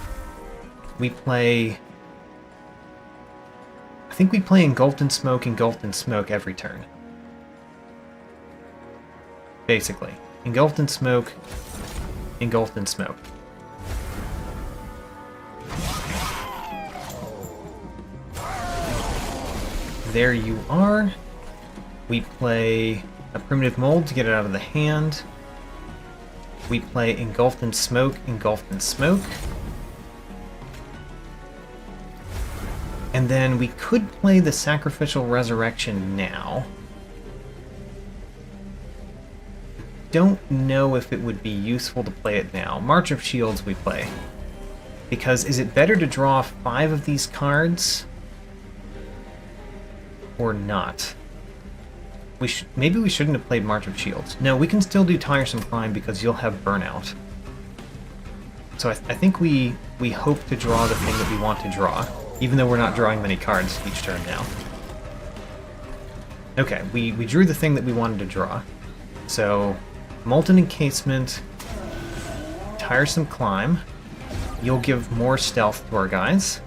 We play... I think we play Engulfed in Smoke every turn. Basically. Engulfed in Smoke, Engulfed in Smoke. There you are. We play a Primitive Mold to get it out of the hand. We play Engulfed in Smoke, Engulfed in Smoke. And then we could play the Sacrificial Resurrection now. Don't know if it would be useful to play it now. March of Shields we play. Because is it better to draw 5 of these cards? Or not? Maybe we shouldn't have played March of Shields. No, we can still do Tiresome Climb because you'll have Burnout. So I think we hope to draw the thing that we want to draw, even though we're not drawing many cards each turn now. Okay, we drew the thing that we wanted to draw. So, Molten Encasement, Tiresome Climb. You'll give more stealth to our guys.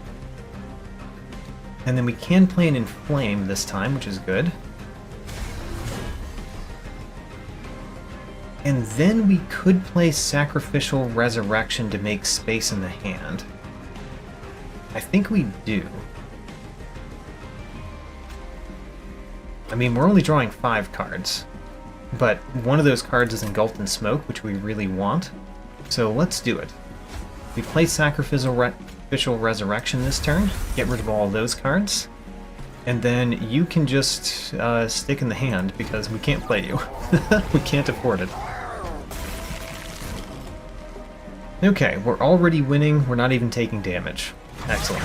And then we can play an Inflame this time, which is good. And then we could play Sacrificial Resurrection to make space in the hand. I think we do. I mean, we're only drawing 5 cards. But one of those cards is Engulfed in Smoke, which we really want. So let's do it. We play Sacrificial Resurrection this turn, get rid of all those cards, and then you can just stick in the hand because we can't play you. We can't afford it. Okay, we're already winning, we're not even taking damage. Excellent.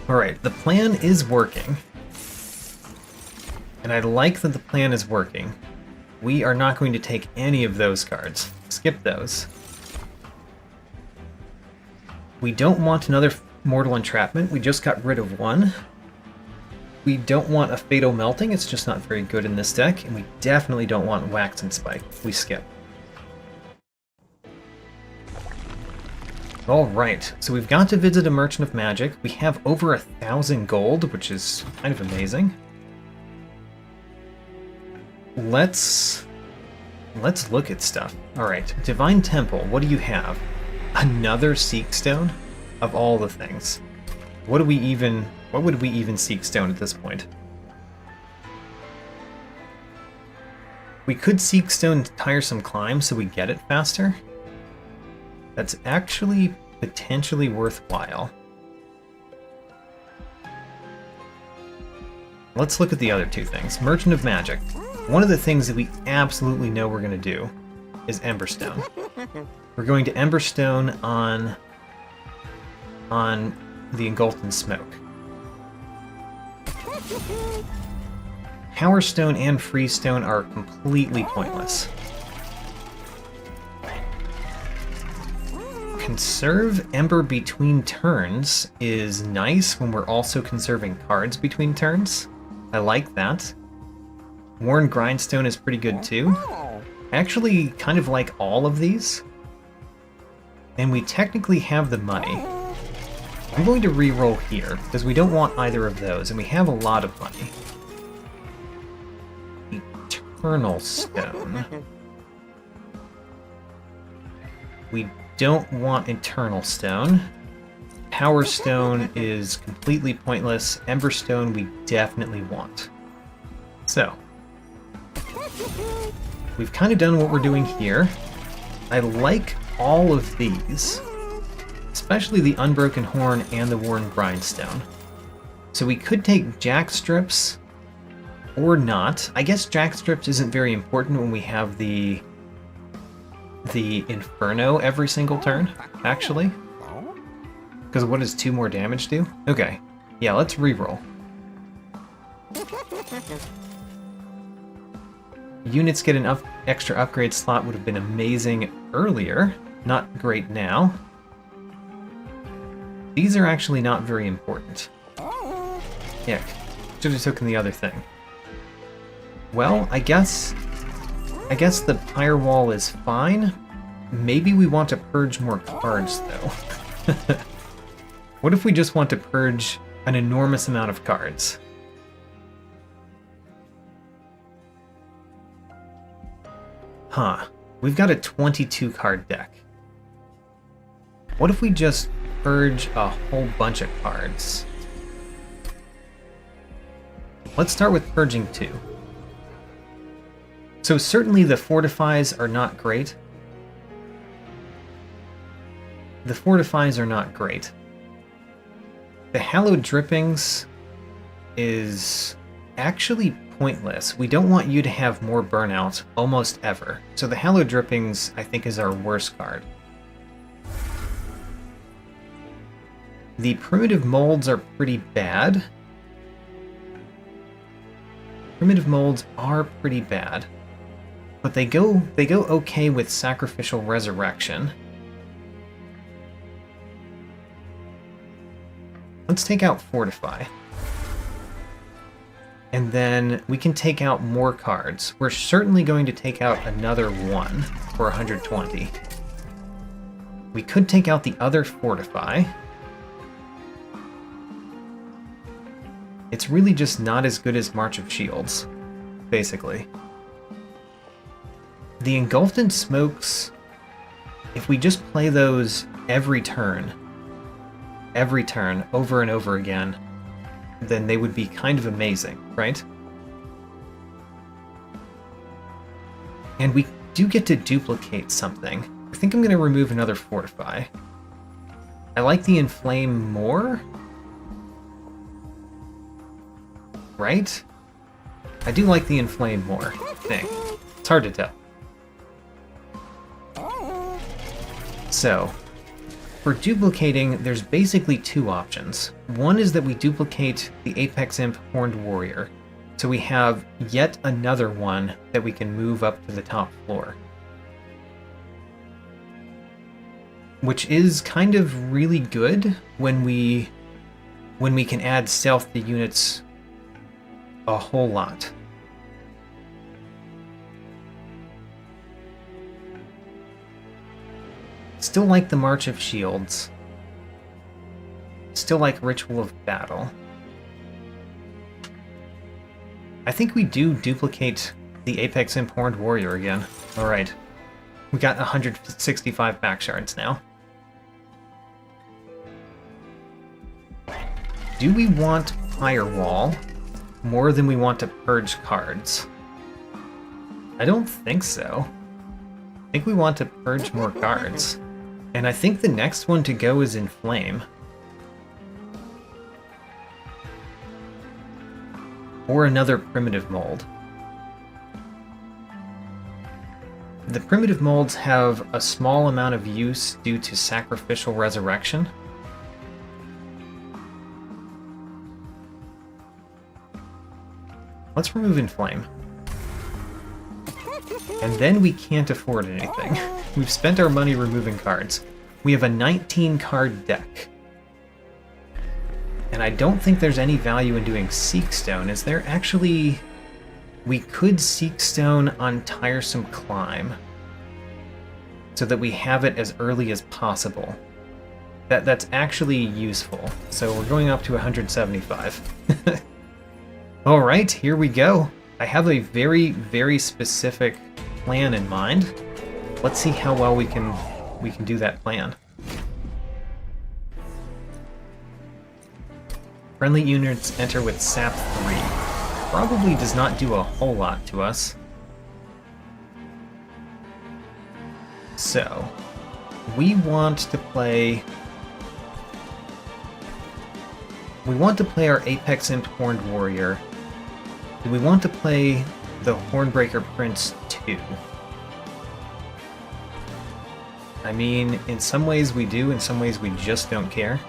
Alright, the plan is working. And I like that the plan is working. We are not going to take any of those cards. Skip those. We don't want another Mortal Entrapment. We just got rid of one. We don't want a Fatal Melting. It's just not very good in this deck. And we definitely don't want Wax and Spike. We skip. Alright, so we've got to visit a Merchant of Magic. We have over 1,000 gold, which is kind of amazing. Let's look at stuff. Alright, Divine Temple, what do you have? Another Seek Stone? Of all the things. What would we even Seek Stone at this point? We could seek stone tiresome climb so we get it faster. That's actually potentially worthwhile. Let's look at the other two things. Merchant of Magic. One of the things that we absolutely know we're going to do is Emberstone. We're going to Emberstone on the Engulfed Smoke. Power Stone and Freestone are completely pointless. Conserve Ember between turns is nice when we're also conserving cards between turns. I like that. Worn Grindstone is pretty good too. I actually kind of like all of these. And we technically have the money. I'm going to re-roll here, because we don't want either of those, and we have a lot of money. Eternal Stone. We don't want Eternal Stone. Power Stone is completely pointless. Ember Stone we definitely want. So, we've kind of done what we're doing here. I like all of these, especially the Unbroken Horn and the Worn Grindstone. So we could take Jackstrips or not. I guess Jackstrips isn't very important when we have the Inferno every single turn, actually. Because what does 2 more damage do? Okay, yeah, let's reroll. Units get an extra upgrade slot would have been amazing earlier. Not great now. These are actually not very important. Yeah, should have taken the other thing. Well, I guess the firewall is fine. Maybe we want to purge more cards, though. What if we just want to purge an enormous amount of cards? Huh. We've got a 22 card deck. What if we just purge a whole bunch of cards? Let's start with purging 2. So certainly the Fortifies are not great. The Fortifies are not great. The Hallowed Drippings is actually pointless. We don't want you to have more burnout almost ever. So the Hallowed Drippings, I think, is our worst card. The Primitive Molds are pretty bad. Primitive Molds are pretty bad. But they go okay with Sacrificial Resurrection. Let's take out Fortify. And then we can take out more cards. We're certainly going to take out another one for 120. We could take out the other Fortify. It's really just not as good as March of Shields, basically. The Engulfed Smokes, if we just play those every turn, over and over again, then they would be kind of amazing, right? And we do get to duplicate something. I think I'm going to remove another Fortify. I like the Inflame more, right? I do like the Inflame more, I think. It's hard to tell. So, for duplicating, there's basically 2 options. One is that we duplicate the Apex Imp Horned Warrior, so we have yet another one that we can move up to the top floor. Which is kind of really good when we can add stealth to units a whole lot. Still like the March of Shields. Still like Ritual of Battle. I think we do duplicate the Apex Imp Horned Warrior again. Alright. We got 165 back shards now. Do we want Firewall more than we want to purge cards? I don't think so. I think we want to purge more cards. And I think the next one to go is Inflame. Or another Primitive Mold. The Primitive Molds have a small amount of use due to Sacrificial Resurrection. Let's remove Inflame. And then we can't afford anything. We've spent our money removing cards. We have a 19 card deck. And I don't think there's any value in doing Seek Stone. Is there actually... We could Seek Stone on Tiresome Climb. So that we have it as early as possible. That's actually useful. So we're going up to 175. Alright, here we go. I have a very, very specific plan in mind. Let's see how well we can do that plan. Friendly units enter with Sap 3. Probably does not do a whole lot to us. So, we want to play our Apex Imp Horned Warrior. Do we want to play the Hornbreaker Prince too? I mean, in some ways we do, in some ways we just don't care.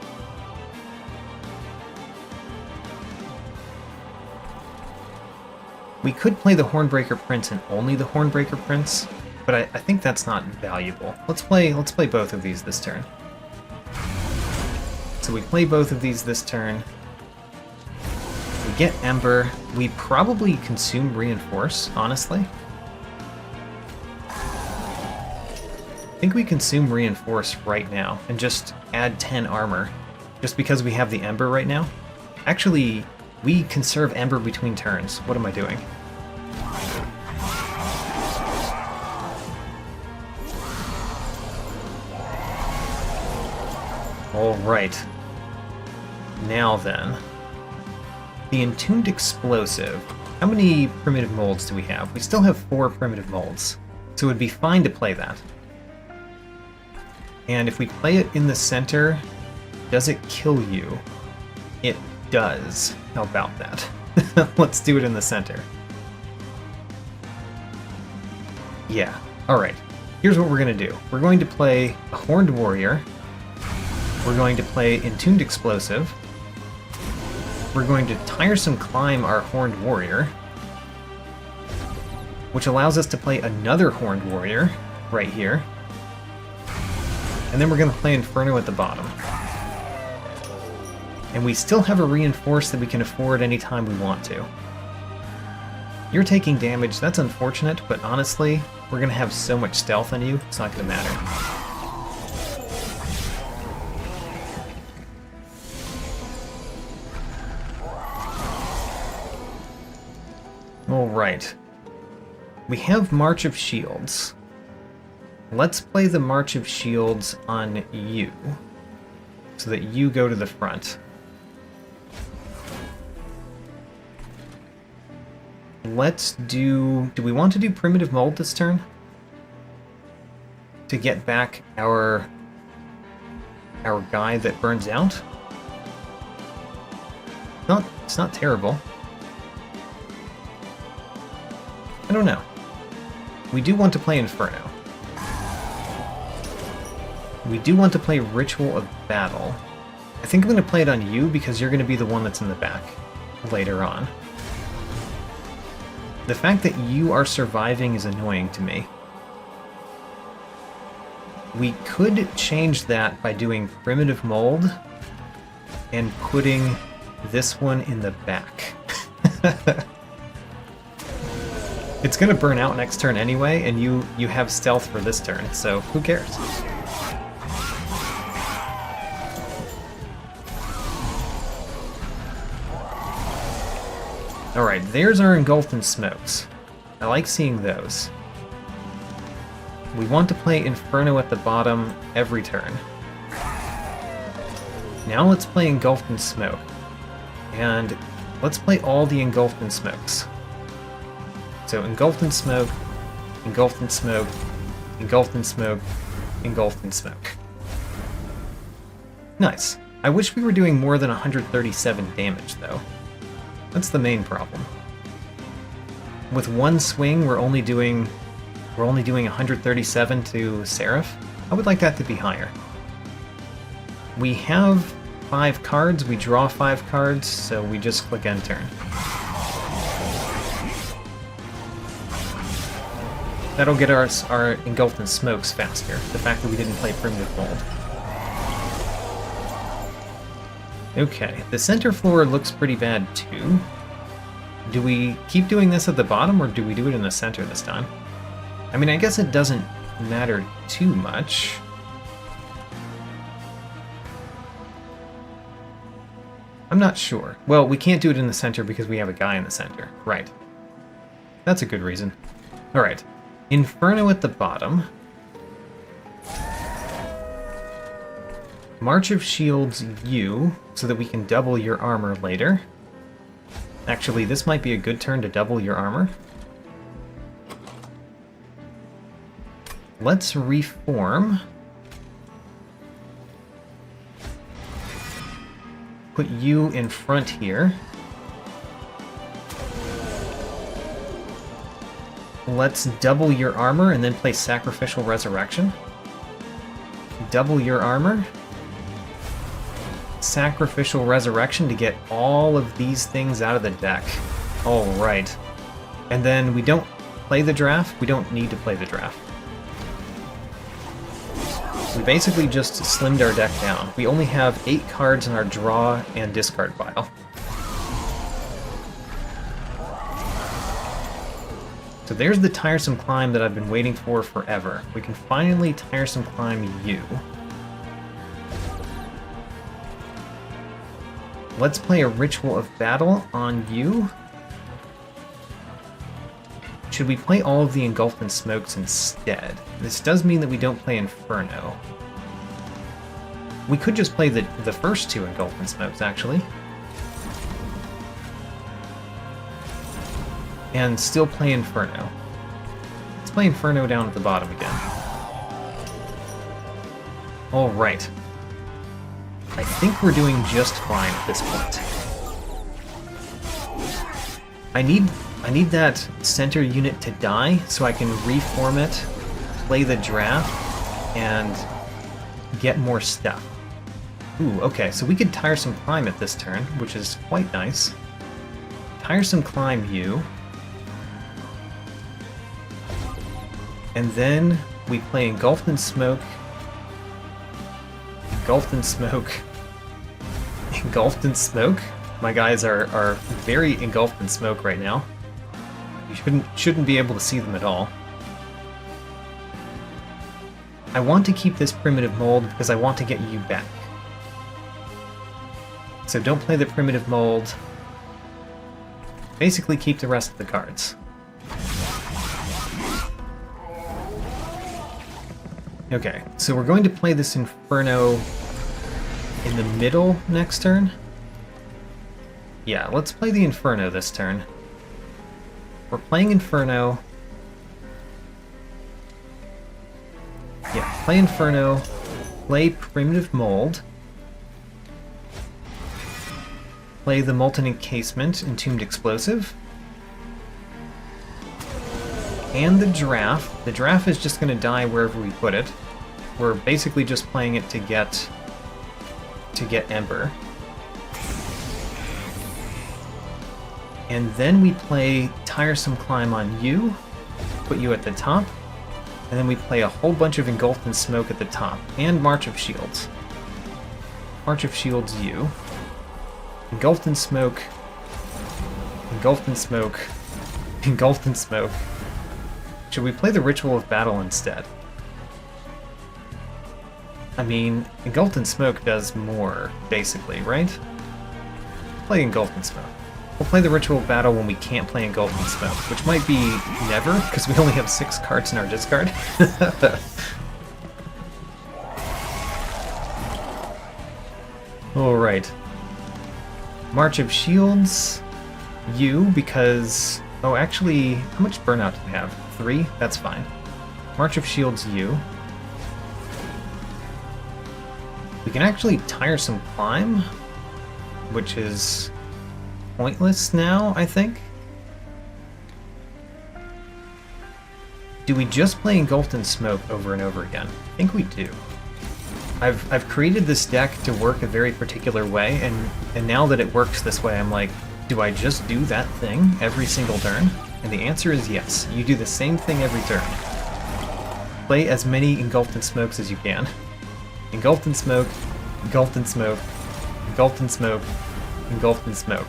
We could play the Hornbreaker Prince and only the Hornbreaker Prince, but I think that's not valuable. Let's play both of these this turn. So we play both of these this turn. We get Ember. We probably consume Reinforce, honestly. I think we consume Reinforce right now and just add 10 armor, just because we have the Ember right now. Actually, we conserve Ember between turns. What am I doing? Alright. Now then. The Entombed Explosive. How many Primitive Molds do we have? We still have 4 Primitive Molds, so it would be fine to play that. And if we play it in the center, does it kill you? It does. How about that? Let's do it in the center. Yeah. Alright. Here's what we're going to do. We're going to play a Horned Warrior. We're going to play Entombed Explosive. We're going to Tiresome Climb our Horned Warrior, which allows us to play another Horned Warrior right here. And then we're going to play Inferno at the bottom. And we still have a Reinforce that we can afford anytime we want to. You're taking damage, that's unfortunate, but honestly, we're going to have so much stealth on you, it's not going to matter. Alright. We have March of Shields. Let's play the March of Shields on you, so that you go to the front. Let's do... Do we want to do Primitive Mold this turn? To get back our guy that burns out? It's not terrible. I don't know. We do want to play Inferno. We do want to play Ritual of Battle. I think I'm going to play it on you because you're going to be the one that's in the back later on. The fact that you are surviving is annoying to me. We could change that by doing Primitive Mold and putting this one in the back. It's going to burn out next turn anyway, and you have stealth for this turn, so who cares? Alright, there's our Engulfed in Smokes. I like seeing those. We want to play Inferno at the bottom every turn. Now let's play Engulfed in Smoke. And let's play all the Engulfed in Smokes. So Engulfed in Smoke, engulfed in smoke, engulfed in smoke, engulfed in smoke. Nice. I wish we were doing more than 137 damage, though. That's the main problem. With one swing, we're only doing 137 to Seraph. I would like that to be higher. We have 5 cards, we draw 5 cards, so we just click end turn. That'll get us our engulfed in smokes faster, the fact that we didn't play primitive mold. Okay, the center floor looks pretty bad too. Do we keep doing this at the bottom, or do we do it in the center this time? I mean, I guess it doesn't matter too much. I'm not sure. Well, we can't do it in the center because we have a guy in the center. Right. That's a good reason. Alright. Inferno at the bottom. March of Shields you, so that we can double your armor later. Actually, this might be a good turn to double your armor. Let's reform. Put you in front here. Let's double your armor and then play Sacrificial Resurrection. Double your armor. Sacrificial Resurrection to get all of these things out of the deck. Alright. And then we don't play the draft. We don't need to play the draft. We basically just slimmed our deck down. We only have 8 cards in our draw and discard pile. So there's the Tiresome Climb that I've been waiting for forever. We can finally Tiresome Climb you. Let's play a Ritual of Battle on you. Should we play all of the Engulfed in Smokes instead? This does mean that we don't play Inferno. We could just play the first 2 Engulfed in Smokes, actually. And still play Inferno. Let's play Inferno down at the bottom again. Alright. I think we're doing just fine at this point. I need that center unit to die so I can reform it, play the draft, and get more stuff. Ooh, okay, so we could Tiresome Climb at this turn, which is quite nice. Tiresome Climb you. And then we play Engulfed in Smoke. Engulfed in Smoke. Engulfed in Smoke? My guys are very engulfed in smoke right now. You shouldn't be able to see them at all. I want to keep this primitive mold because I want to get you back. So don't play the primitive mold. Basically keep the rest of the cards. Okay, so we're going to play this Inferno in the middle next turn. Yeah, let's play the Inferno this turn. We're playing Inferno. Yeah, play Inferno. Play Primitive Mold. Play the Molten Encasement, Entombed Explosive. And the draft. The draft is just going to die wherever we put it. We're basically just playing it to get Ember. And then we play Tiresome Climb on you, put you at the top, and then we play a whole bunch of Engulfed in Smoke at the top, and March of Shields. March of Shields you. Engulfed in Smoke. Engulfed in Smoke. Engulfed in Smoke. Should we play the Ritual of Battle instead? I mean, Engulfed in Smoke does more, basically, right? Play Engulfed in Smoke. We'll play the Ritual of Battle when we can't play Engulfed in Smoke, which might be never, because we only have 6 cards in our discard. Alright. March of Shields. You, because... Oh, actually, how much burnout do we have? 3? That's fine. March of Shields you. We can actually Tiresome Climb, which is pointless now, I think. Do we just play Engulfed in Smoke over and over again? I think we do. I've created this deck to work a very particular way, and now that it works this way, I'm like, do I just do that thing every single turn? And the answer is yes. You do the same thing every turn. Play as many Engulfed in Smokes as you can. Engulfed in Smoke, Engulfed in Smoke, Engulfed in Smoke, Engulfed in Smoke.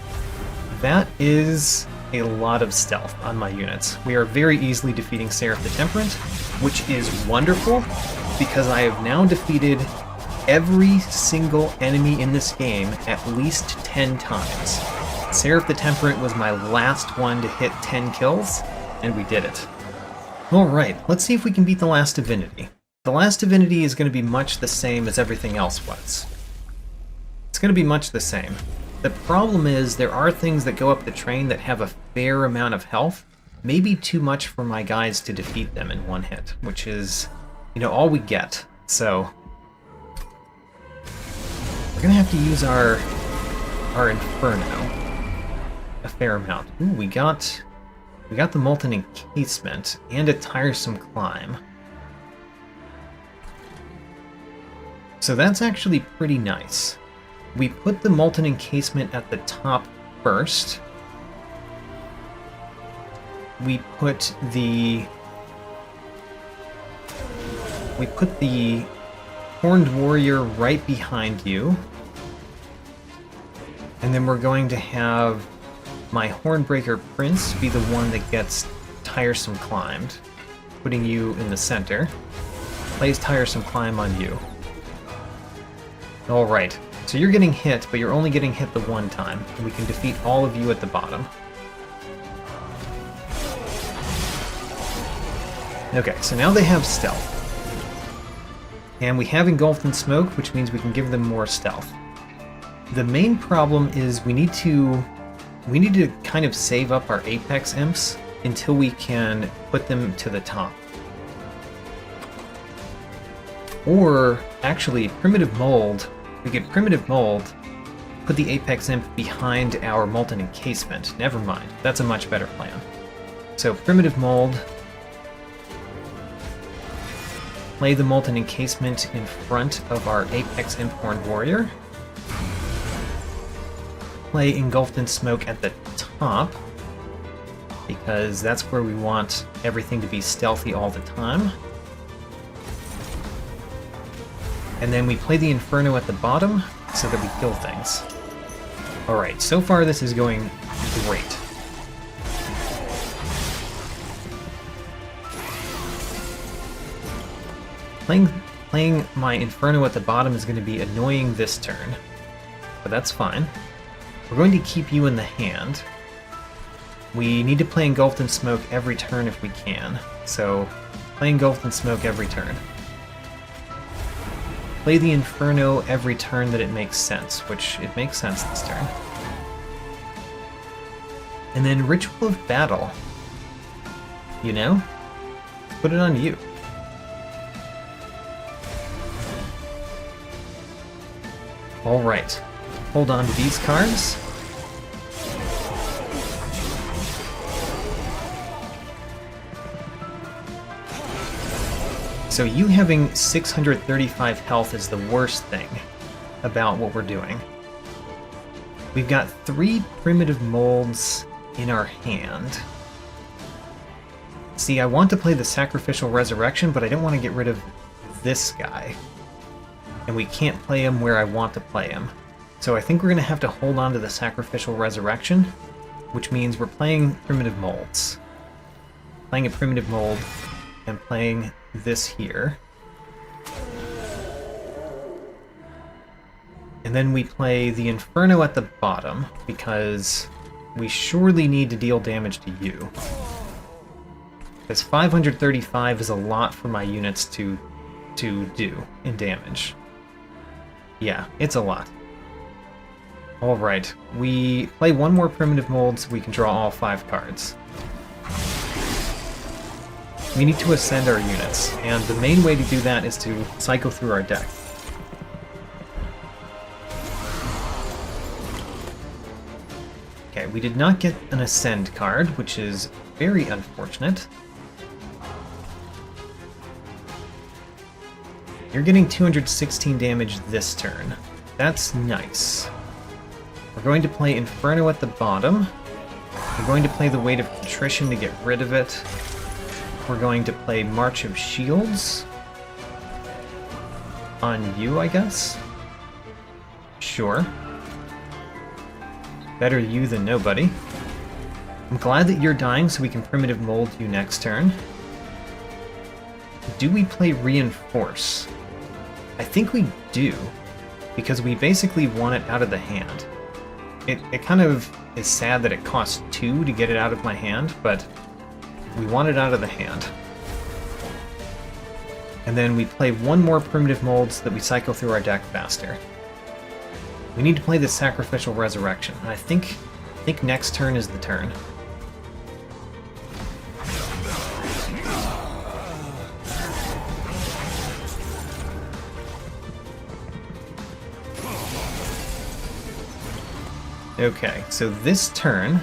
That is a lot of stealth on my units. We are very easily defeating Seraph the Temperant, which is wonderful, because I have now defeated every single enemy in this game at least 10 times. Seraph the Temperant was my last one to hit 10 kills, and we did it. Alright, let's see if we can beat the Last Divinity. The Last Divinity is going to be much the same as everything else was. It's going to be much the same. The problem is there are things that go up the train that have a fair amount of health, maybe too much for my guys to defeat them in one hit, which is, you know, all we get. So we're going to have to use our Inferno a fair amount. Ooh, we got the Molten Encasement and a Tiresome Climb. So that's actually pretty nice. We put the Molten Encasement at the top first. We put the Horned Warrior right behind you. And then we're going to have my Hornbreaker Prince be the one that gets Tiresome Climbed, putting you in the center. Plays Tiresome Climb on you. Alright, so you're getting hit, but you're only getting hit the one time, and we can defeat all of you at the bottom. Okay, so now they have stealth. And we have Engulfed in Smoke, which means we can give them more stealth. The main problem is we need to kind of save up our Apex Imps until we can put them to the top. Or, actually, Primitive Mold. We get Primitive Mold, put the Apex Imp behind our Molten Encasement. Never mind, that's a much better plan. So, Primitive Mold. Play the Molten Encasement in front of our Apex Imp Horned Warrior. Play Engulfed in Smoke at the top, because that's where we want everything to be stealthy all the time. And then we play the Inferno at the bottom, so that we kill things. Alright, so far this is going great. Playing my Inferno at the bottom is going to be annoying this turn, but that's fine. We're going to keep you in the hand. We need to play Engulfed in Smoke every turn if we can, so play Engulfed in Smoke every turn. Play the Inferno every turn that it makes sense, which it makes sense this turn. And then Ritual of Battle. You know? Put it on you. Alright. Hold on to these cards. So you having 635 health is the worst thing about what we're doing. We've got 3 Primitive Molds in our hand. See, I want to play the Sacrificial Resurrection, but I don't want to get rid of this guy. And we can't play him where I want to play him. So I think we're going to have to hold on to the Sacrificial Resurrection, which means we're playing Primitive Molds. Playing a Primitive Mold, and playing this here. And then we play the Inferno at the bottom, because we surely need to deal damage to you. Because 535 is a lot for my units to do in damage. Yeah, it's a lot. Alright, we play one more Primitive Mold so we can draw all 5 cards. we need to ascend our units, and the main way to do that is to cycle through our deck. Okay, we did not get an ascend card, which is very unfortunate. You're getting 216 damage this turn. That's nice. We're going to play Inferno at the bottom. We're going to play the Weight of Contrition to get rid of it. We're going to play March of Shields on you, I guess? Sure. Better you than nobody. I'm glad that you're dying so we can Primitive Mold you next turn. Do we play Reinforce? I think we do, because we basically want it out of the hand. It kind of is sad that it costs 2 to get it out of my hand, but we want it out of the hand. And then we play one more Primitive Mold so that we cycle through our deck faster. We need to play the Sacrificial Resurrection, and I think next turn is the turn. Okay, so this turn,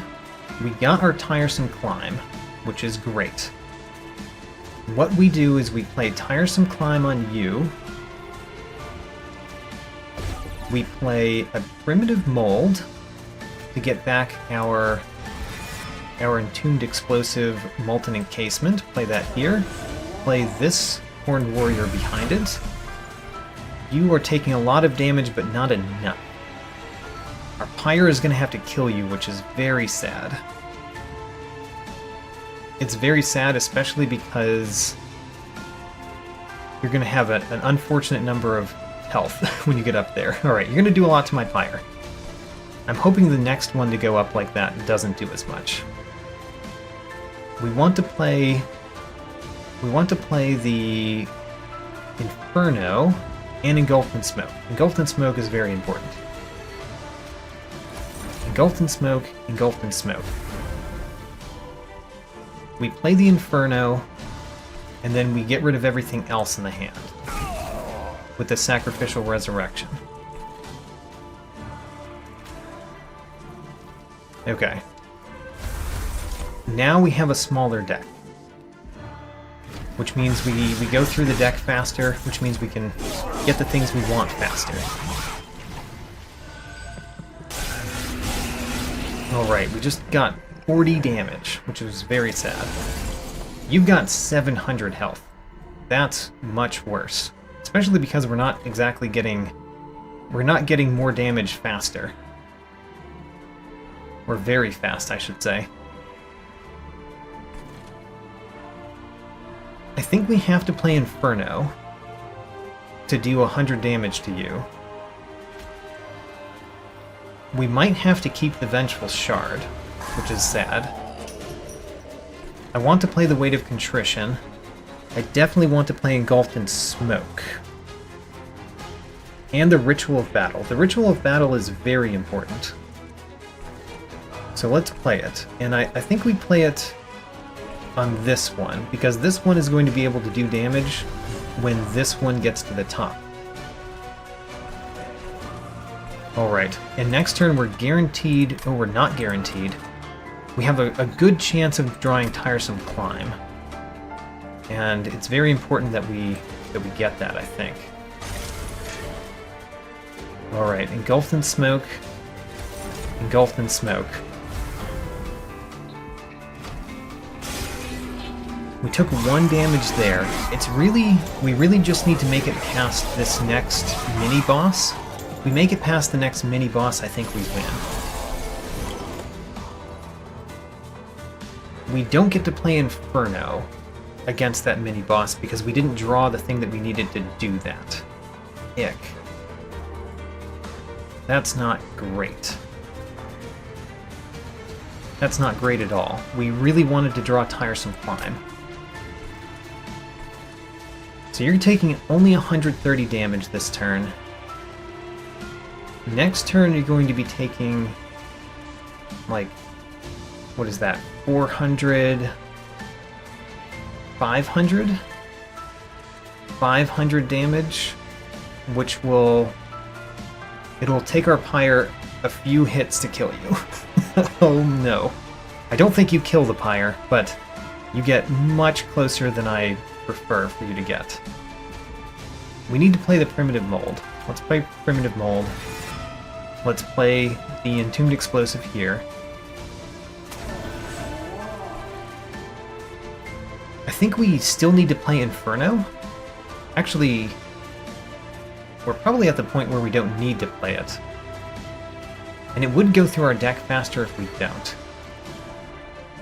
we got our Tiresome Climb, which is great. What we do is we play Tiresome Climb on you. We play a Primitive Mold to get back our Entombed Explosive Molten Encasement. Play that here. Play this Horned Warrior behind it. You are taking a lot of damage, but not enough. Our Pyre is going to have to kill you, which is very sad. It's very sad, especially because you're going to have an unfortunate number of health when you get up there. Alright, you're going to do a lot to my Pyre. I'm hoping the next one to go up like that doesn't do as much. We want to play the Inferno and Engulfed in Smoke. Engulfed in Smoke is very important. Engulfed in Smoke, Engulfed in Smoke. We play the Inferno, and then we get rid of everything else in the hand with the Sacrificial Resurrection. Okay. Now we have a smaller deck, which means we go through the deck faster, which means we can get the things we want faster. Alright, we just got 40 damage, which was very sad. You've got 700 health. That's much worse. Especially because we're not getting more damage faster. Or very fast, I should say. I think we have to play Inferno to do 100 damage to you. We might have to keep the Vengeful Shard, which is sad. I want to play the Weight of Contrition. I definitely want to play Engulfed in Smoke. And the Ritual of Battle. The Ritual of Battle is very important. So let's play it. And I think we play it on this one, because this one is going to be able to do damage when this one gets to the top. Alright, and next turn we're guaranteed, oh, we're not guaranteed. We have a good chance of drawing Tiresome Climb. And it's very important that we get that, I think. Alright, Engulfed in Smoke. Engulfed in Smoke. We took 1 damage there. We really just need to make it past this next mini-boss. If we make it past the next mini-boss, I think we win. We don't get to play Inferno against that mini-boss because we didn't draw the thing that we needed to do that. Ick. That's not great. That's not great at all. We really wanted to draw Tiresome Climb. So you're taking only 130 damage this turn. Next turn you're going to be taking, like, what is that? 400, 500 damage, which will... It'll take our pyre a few hits to kill you. Oh no. I don't think you kill the pyre, but you get much closer than I prefer for you to get. We need to play the primitive mold. Let's play primitive mold. Let's play the entombed explosive here. I think we still need to play Inferno. Actually, we're probably at the point where we don't need to play it. And it would go through our deck faster if we don't.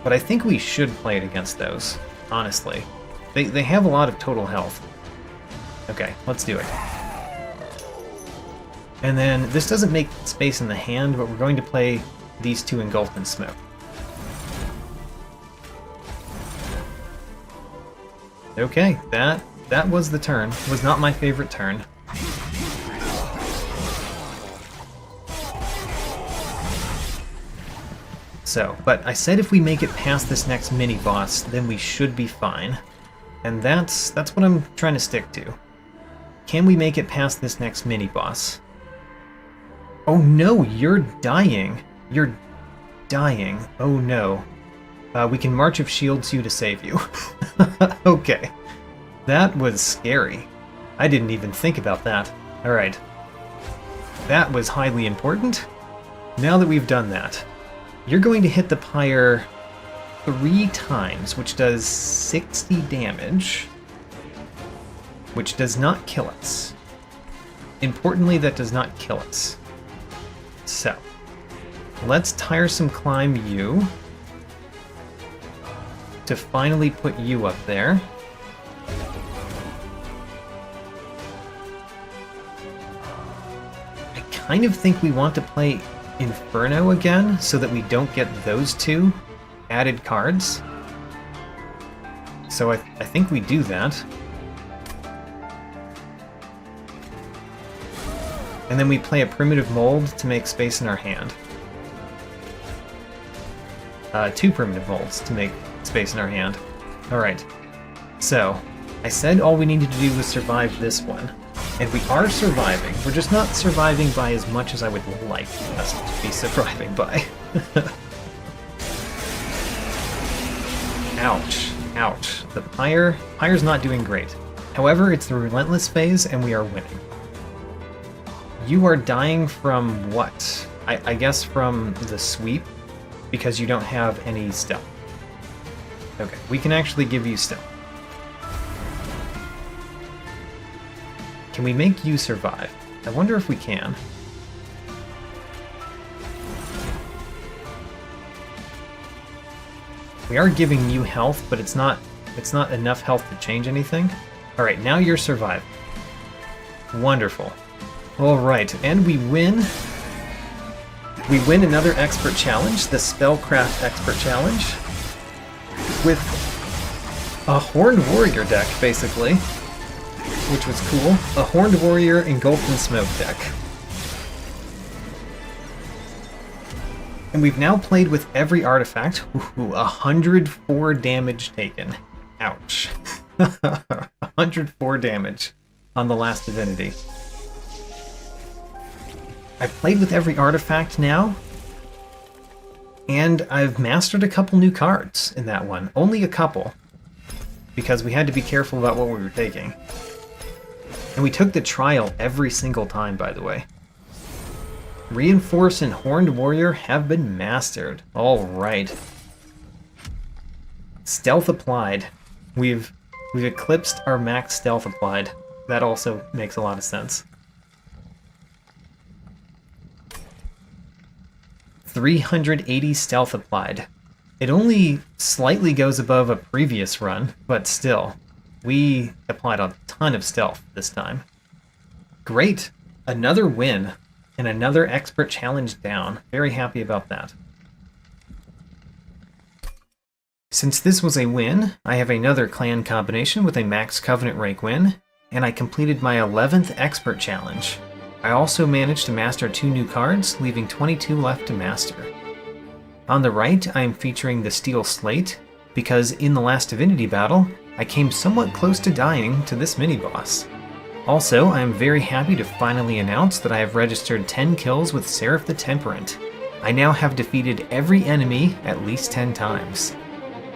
But I think we should play it against those, honestly. They have a lot of total health. Okay, let's do it. And then, this doesn't make space in the hand, but we're going to play these two engulfed in smoke. Okay, that was the turn. Was not my favorite turn. So, but I said if we make it past this next mini-boss, then we should be fine. And that's what I'm trying to stick to. Can we make it past this next mini-boss? Oh no, you're dying. You're dying. Oh no. We can March of Shields you to save you. Okay. That was scary. I didn't even think about that. Alright. That was highly important. Now that we've done that, you're going to hit the pyre 3 times, which does 60 damage, which does not kill us. Importantly, that does not kill us. So, let's Tiresome Climb you to finally put you up there. I kind of think we want to play Inferno again so that we don't get those 2 added cards. So I think we do that. And then we play a primitive mold to make space in our hand. 2 primitive molds to make space in our hand. Alright. So, I said all we needed to do was survive this one. And we are surviving. We're just not surviving by as much as I would like us to be surviving by. Ouch. Ouch. The pyre's not doing great. However, it's the relentless phase and we are winning. You are dying from what? I guess from the sweep, because you don't have any stealth. Okay, we can actually give you stealth. Can we make you survive? I wonder if we can. We are giving you health, but it's not enough health to change anything. Alright, now you're surviving. Wonderful. Alright, and we win. We win another expert challenge, the Spellcraft expert challenge, with a Horned Warrior deck, basically, which was cool. A Horned Warrior engulfed in smoke deck. And we've now played with every artifact. Ooh, 104 damage taken. Ouch. 104 damage on the Last Divinity. I've played with every artifact now, and I've mastered a couple new cards in that one. Only a couple, because we had to be careful about what we were taking. And we took the trial every single time, by the way. Reinforce and Horned Warrior have been mastered. Alright. Stealth applied. We've eclipsed our max stealth applied. That also makes a lot of sense. 380 stealth applied. It only slightly goes above a previous run, but still, we applied a ton of stealth this time. Great! Another win, and another expert challenge down. Very happy about that. Since this was a win, I have another clan combination with a max Covenant rank win, and I completed my 11th expert challenge. I also managed to master 2 new cards, leaving 22 left to master. On the right, I am featuring the Steel Slate, because in the Last Divinity battle, I came somewhat close to dying to this mini-boss. Also, I am very happy to finally announce that I have registered 10 kills with Seraph the Temperant. I now have defeated every enemy at least 10 times.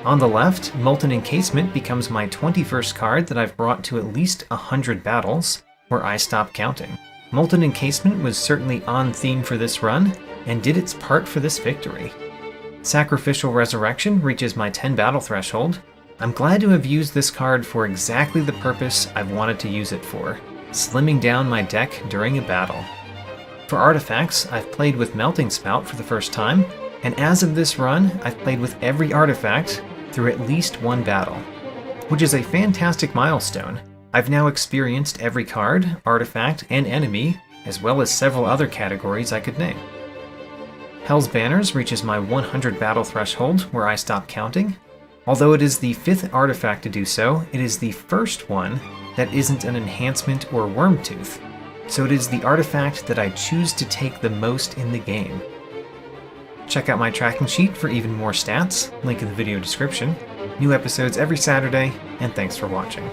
On the left, Molten Encasement becomes my 21st card that I've brought to at least 100 battles, where I stop counting. Molten Encasement was certainly on theme for this run, and did its part for this victory. Sacrificial Resurrection reaches my 10 battle threshold. I'm glad to have used this card for exactly the purpose I've wanted to use it for, slimming down my deck during a battle. For artifacts, I've played with Melting Spout for the first time, and as of this run, I've played with every artifact through at least one battle, which is a fantastic milestone. I've now experienced every card, artifact, and enemy, as well as several other categories I could name. Hell's Banners reaches my 100 battle threshold, where I stop counting. Although it is the 5th artifact to do so, it is the first one that isn't an enhancement or Wormtooth, so it is the artifact that I choose to take the most in the game. Check out my tracking sheet for even more stats, link in the video description. New episodes every Saturday, and thanks for watching.